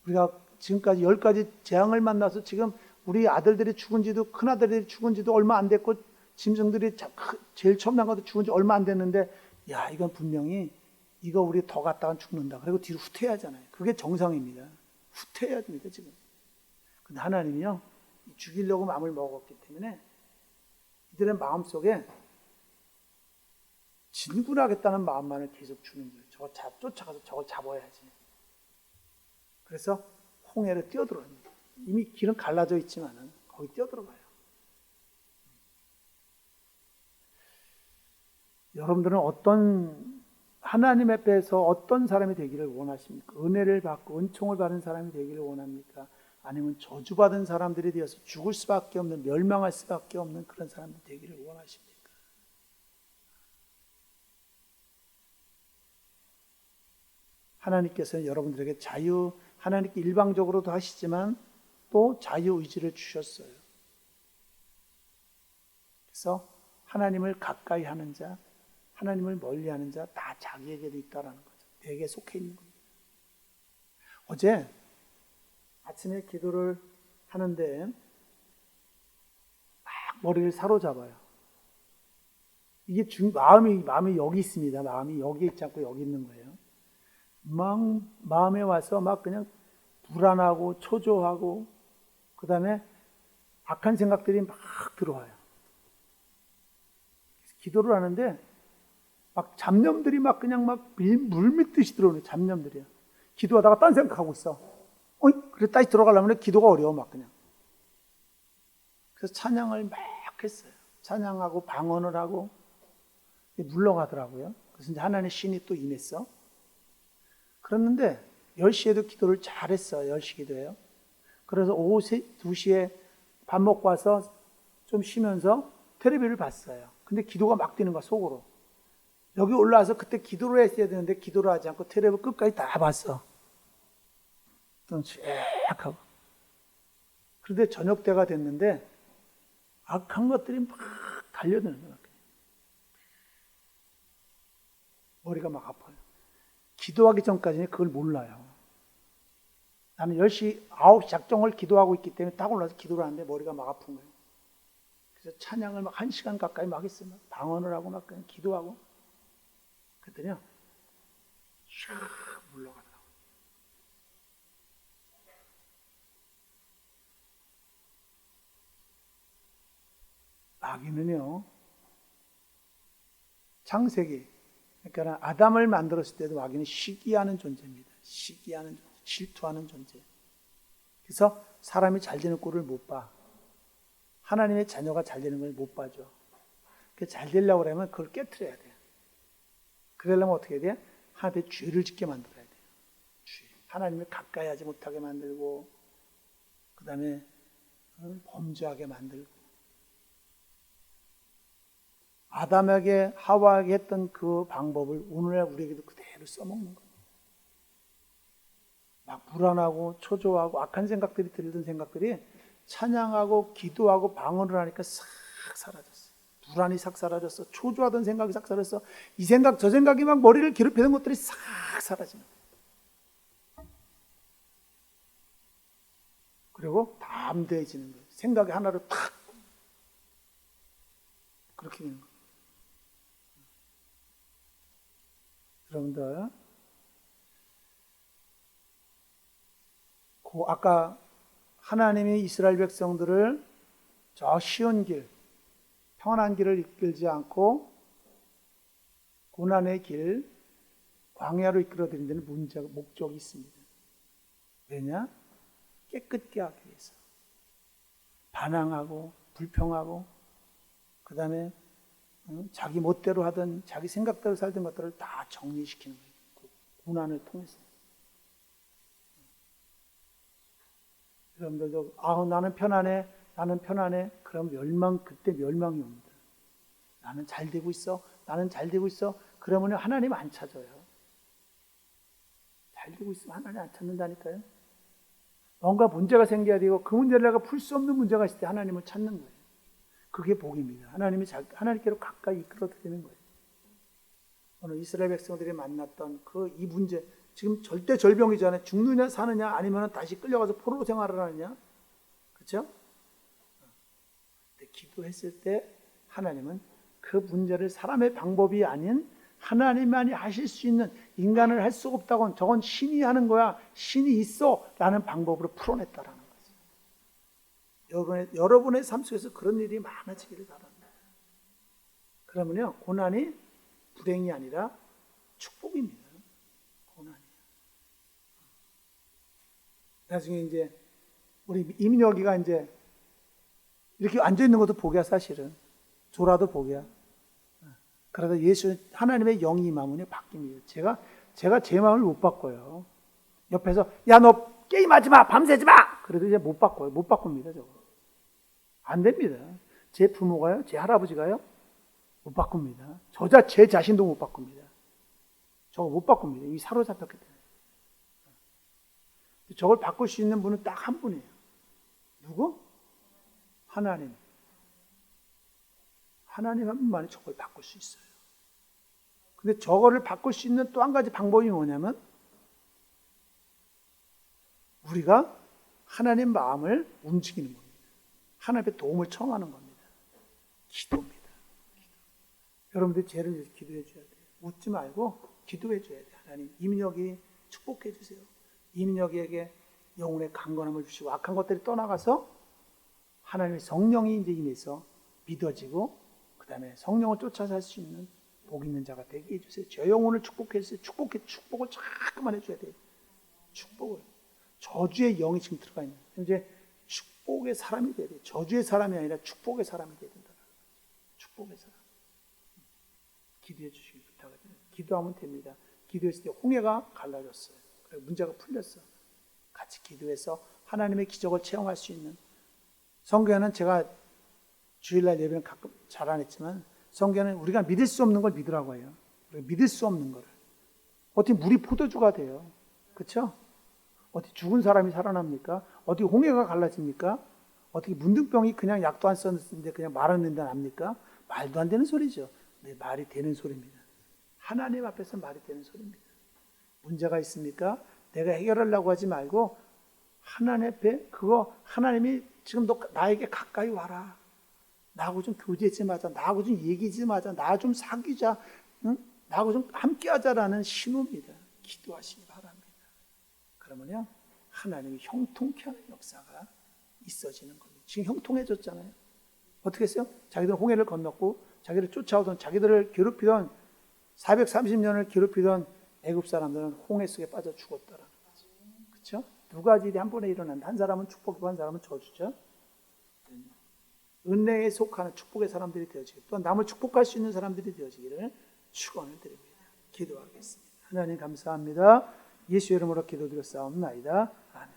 우리가 지금까지 10가지 재앙을 만나서 지금 우리 아들들이 죽은지도 큰아들들이 죽은지도 얼마 안 됐고 짐승들이 제일 처음 난 것도 죽은지 얼마 안 됐는데 야 이건 분명히 이거 우리 더 갔다가 죽는다. 그리고 뒤로 후퇴해야 하잖아요. 그게 정상입니다. 후퇴해야 됩니다 지금. 근데 하나님이요 죽이려고 마음을 먹었기 때문에 이들의 마음속에 진군하겠다는 마음만을 계속 주는 거예요. 저거 쫓아가서 저걸 잡아야지. 그래서 홍해를 뛰어들어갑니다. 이미 길은 갈라져 있지만은 거기 뛰어들어가요. 여러분들은 하나님 앞에서 어떤 사람이 되기를 원하십니까? 은혜를 받고 은총을 받은 사람이 되기를 원합니까? 아니면 저주받은 사람들이 되어서 죽을 수밖에 없는, 멸망할 수밖에 없는 그런 사람이 되기를 원하십니까? 하나님께서는 여러분들에게 하나님께 일방적으로도 하시지만 또 자유의지를 주셨어요. 그래서 하나님을 가까이 하는 자, 하나님을 멀리하는 자 다 자기에게도 있다라는 거죠. 내게 속해 있는 겁니다. 어제 아침에 기도를 하는데 막 머리를 사로잡아요. 이게 마음이 여기 있습니다. 마음이 여기 있지 않고 여기 있는 거예요. 마음에 와서 막 그냥 불안하고 초조하고 그 다음에 악한 생각들이 막 들어와요. 기도를 하는데 막 잡념들이 막 그냥 막 물밀듯이 들어오는 잡념들이야. 기도하다가 딴 생각하고 있어. 그래 다시 들어가려면 기도가 어려워 막 그냥. 그래서 찬양을 막 했어요. 찬양하고 방언을 하고 물러가더라고요. 그래서 이제 하나님의 신이 또 임했어. 그랬는데 10시에도 기도를 잘했어요. 10시 기도예요. 그래서 오후 2시에 밥 먹고 와서 좀 쉬면서 텔레비를 봤어요. 근데 기도가 막 뛰는 거야 속으로. 여기 올라와서 그때 기도를 했어야 되는데 기도를 하지 않고 텔레비 끝까지 다 봤어. 좀 쫙하고. 그런데 저녁 때가 됐는데 악한 것들이 막 달려드는 거야. 머리가 막 아파요. 기도하기 전까지는 그걸 몰라요. 나는 10시, 9시 작정을 기도하고 있기 때문에 딱 올라서 기도를 하는데 머리가 막 아픈 거예요. 그래서 찬양을 막 1시간 가까이 막 했어요. 막 방언을 하고 막 그냥 기도하고. 그랬더니요, 샥 물러가더라고요. 마귀는요, 창세기, 그러니까 아담을 만들었을 때도 마귀는 시기하는 존재입니다. 시기하는 존재, 질투하는 존재. 그래서 사람이 잘 되는 꼴을 못 봐. 하나님의 자녀가 잘 되는 걸 못 봐줘. 잘 되려고 그러면 그걸 깨트려야 돼. 그러려면 어떻게 해야 돼? 하나님의 죄를 짓게 만들어야 돼요. 죄. 하나님을 가까이 하지 못하게 만들고, 그 다음에 범죄하게 만들고. 아담에게 하와에게 했던 그 방법을 오늘날 우리에게도 그대로 써먹는 거예요. 막 불안하고 초조하고 악한 생각들이 들던 생각들이 찬양하고 기도하고 방언을 하니까 싹 사라졌어. 불안이 싹 사라졌어. 초조하던 생각이 싹 사라졌어. 이 생각 저 생각이 막 머리를 괴롭히던 것들이 싹 사라지는 거예요. 그리고 담대해지는 거예요. 생각이 하나로 탁 그렇게 되는 거예요. 여러분들, 아까 하나님이 이스라엘 백성들을 저 쉬운 길, 평안한 길을 이끌지 않고 고난의 길, 광야로 이끌어드리는 데는 목적이 있습니다. 왜냐? 깨끗게 하기 위해서. 반항하고 불평하고 그 다음에 자기 멋대로 하던 자기 생각대로 살던 것들을 다 정리시키는 거예요. 그 고난을 통해서. 여러분들도 나는 편안해, 나는 편안해. 그럼 그때 멸망이 옵니다. 나는 잘 되고 있어, 나는 잘 되고 있어. 그러면 하나님 안 찾아요. 잘 되고 있으면 하나님 안 찾는다니까요. 뭔가 문제가 생겨야 되고 그 문제를 내가 풀 수 없는 문제가 있을 때 하나님을 찾는 거예요. 그게 복입니다. 하나님께로 가까이 이끌어드리는 거예요. 오늘 이스라엘 백성들이 만났던 이 문제, 지금 절대 절병이잖아요. 죽느냐 사느냐 아니면 다시 끌려가서 포로 생활을 하느냐. 그렇죠? 근데 기도했을 때 하나님은 그 문제를 사람의 방법이 아닌 하나님만이 하실 수 있는, 인간을 할 수 없다고는 저건 신이 하는 거야, 신이 있어 라는 방법으로 풀어냈다라는 거죠. 여러분의 삶 속에서 그런 일이 많아지기를 바랍니다. 그러면요, 고난이 불행이 아니라 축복입니다. 고난이에요. 나중에 이제 우리 이민혁이가 이제 이렇게 앉아 있는 것도 복이야. 사실은 졸아도 복이야. 그러다 하나님의 영이 임하면 바뀝니다. 제가 제 마음을 못 바꿔요. 옆에서 야 너 게임하지 마, 밤새지 마. 그래도 이제 못 바꿔요. 못 바꿉니다. 저거 안 됩니다. 제 부모가요, 제 할아버지가요 못 바꿉니다. 제 자신도 못 바꿉니다. 저거 못 바꿉니다. 이 사로잡혔기 때문에. 저걸 바꿀 수 있는 분은 딱 한 분이에요. 누구? 하나님. 하나님 한 분만이 저걸 바꿀 수 있어요. 근데 저거를 바꿀 수 있는 또 한 가지 방법이 뭐냐면 우리가 하나님 마음을 움직이는 겁니다. 하나님의 도움을 청하는 겁니다. 기도입니다. 기도. 여러분들 죄를 위해서 기도해 줘야 돼요. 웃지 말고 기도해 줘야 돼요. 하나님, 이민혁이 축복해 주세요. 이민혁에게 영혼의 강건함을 주시고 악한 것들이 떠나가서 하나님의 성령이 이제 임해서 믿어지고 그 다음에 성령을 쫓아 살 수 있는 복 있는 자가 되게 해주세요. 저 영혼을 축복해 주세요. 축복을 자꾸만 해줘야 돼요. 축복을. 저주의 영이 지금 들어가 있는 거예요. 이제 축복의 사람이 돼야 돼요. 저주의 사람이 아니라 축복의 사람이 돼야 된다. 축복의 사람. 기도해 주시기 부탁드립니다. 기도하면 됩니다. 기도했을 때 홍해가 갈라졌어요. 그리고 문제가 풀렸어. 같이 기도해서 하나님의 기적을 체험할 수 있는. 성경에는 제가 주일날 예배는 가끔 잘 안 했지만 성경은 우리가 믿을 수 없는 걸 믿으라고 해요. 우리가 믿을 수 없는 거를. 어떻게 물이 포도주가 돼요? 그렇죠? 어떻게 죽은 사람이 살아납니까? 어떻게 홍해가 갈라집니까? 어떻게 문둥병이 그냥 약도 안 썼는데 그냥 말았는데 납니까? 말도 안 되는 소리죠. 네, 말이 되는 소리입니다. 하나님 앞에서 말이 되는 소리입니다. 문제가 있습니까? 내가 해결하려고 하지 말고 하나님 앞에 하나님이 지금 너 나에게 가까이 와라. 나하고 좀 교제 좀 하자. 나하고 좀 얘기 좀 하자. 나 좀 사귀자. 응? 나하고 좀 함께 하자라는 신호입니다. 기도하시기 바랍니다. 그러면요, 하나님이 형통케 하는 역사가 있어지는 겁니다. 지금 형통해졌잖아요. 어떻게 했어요? 자기들은 홍해를 건넜고 자기를 쫓아오던 자기들을 괴롭히던 430년을 괴롭히던 애굽 사람들은 홍해 속에 빠져 죽었다라는 거죠. 그렇죠? 두 가지 일이 한 번에 일어난다. 한 사람은 축복이고 한 사람은 저주죠. 은혜에 속하는 축복의 사람들이 되어지기, 또한 남을 축복할 수 있는 사람들이 되어지기를 축원을 드립니다. 기도하겠습니다. 하나님 감사합니다. 예수 이름으로 기도드렸사옵나이다. 아멘.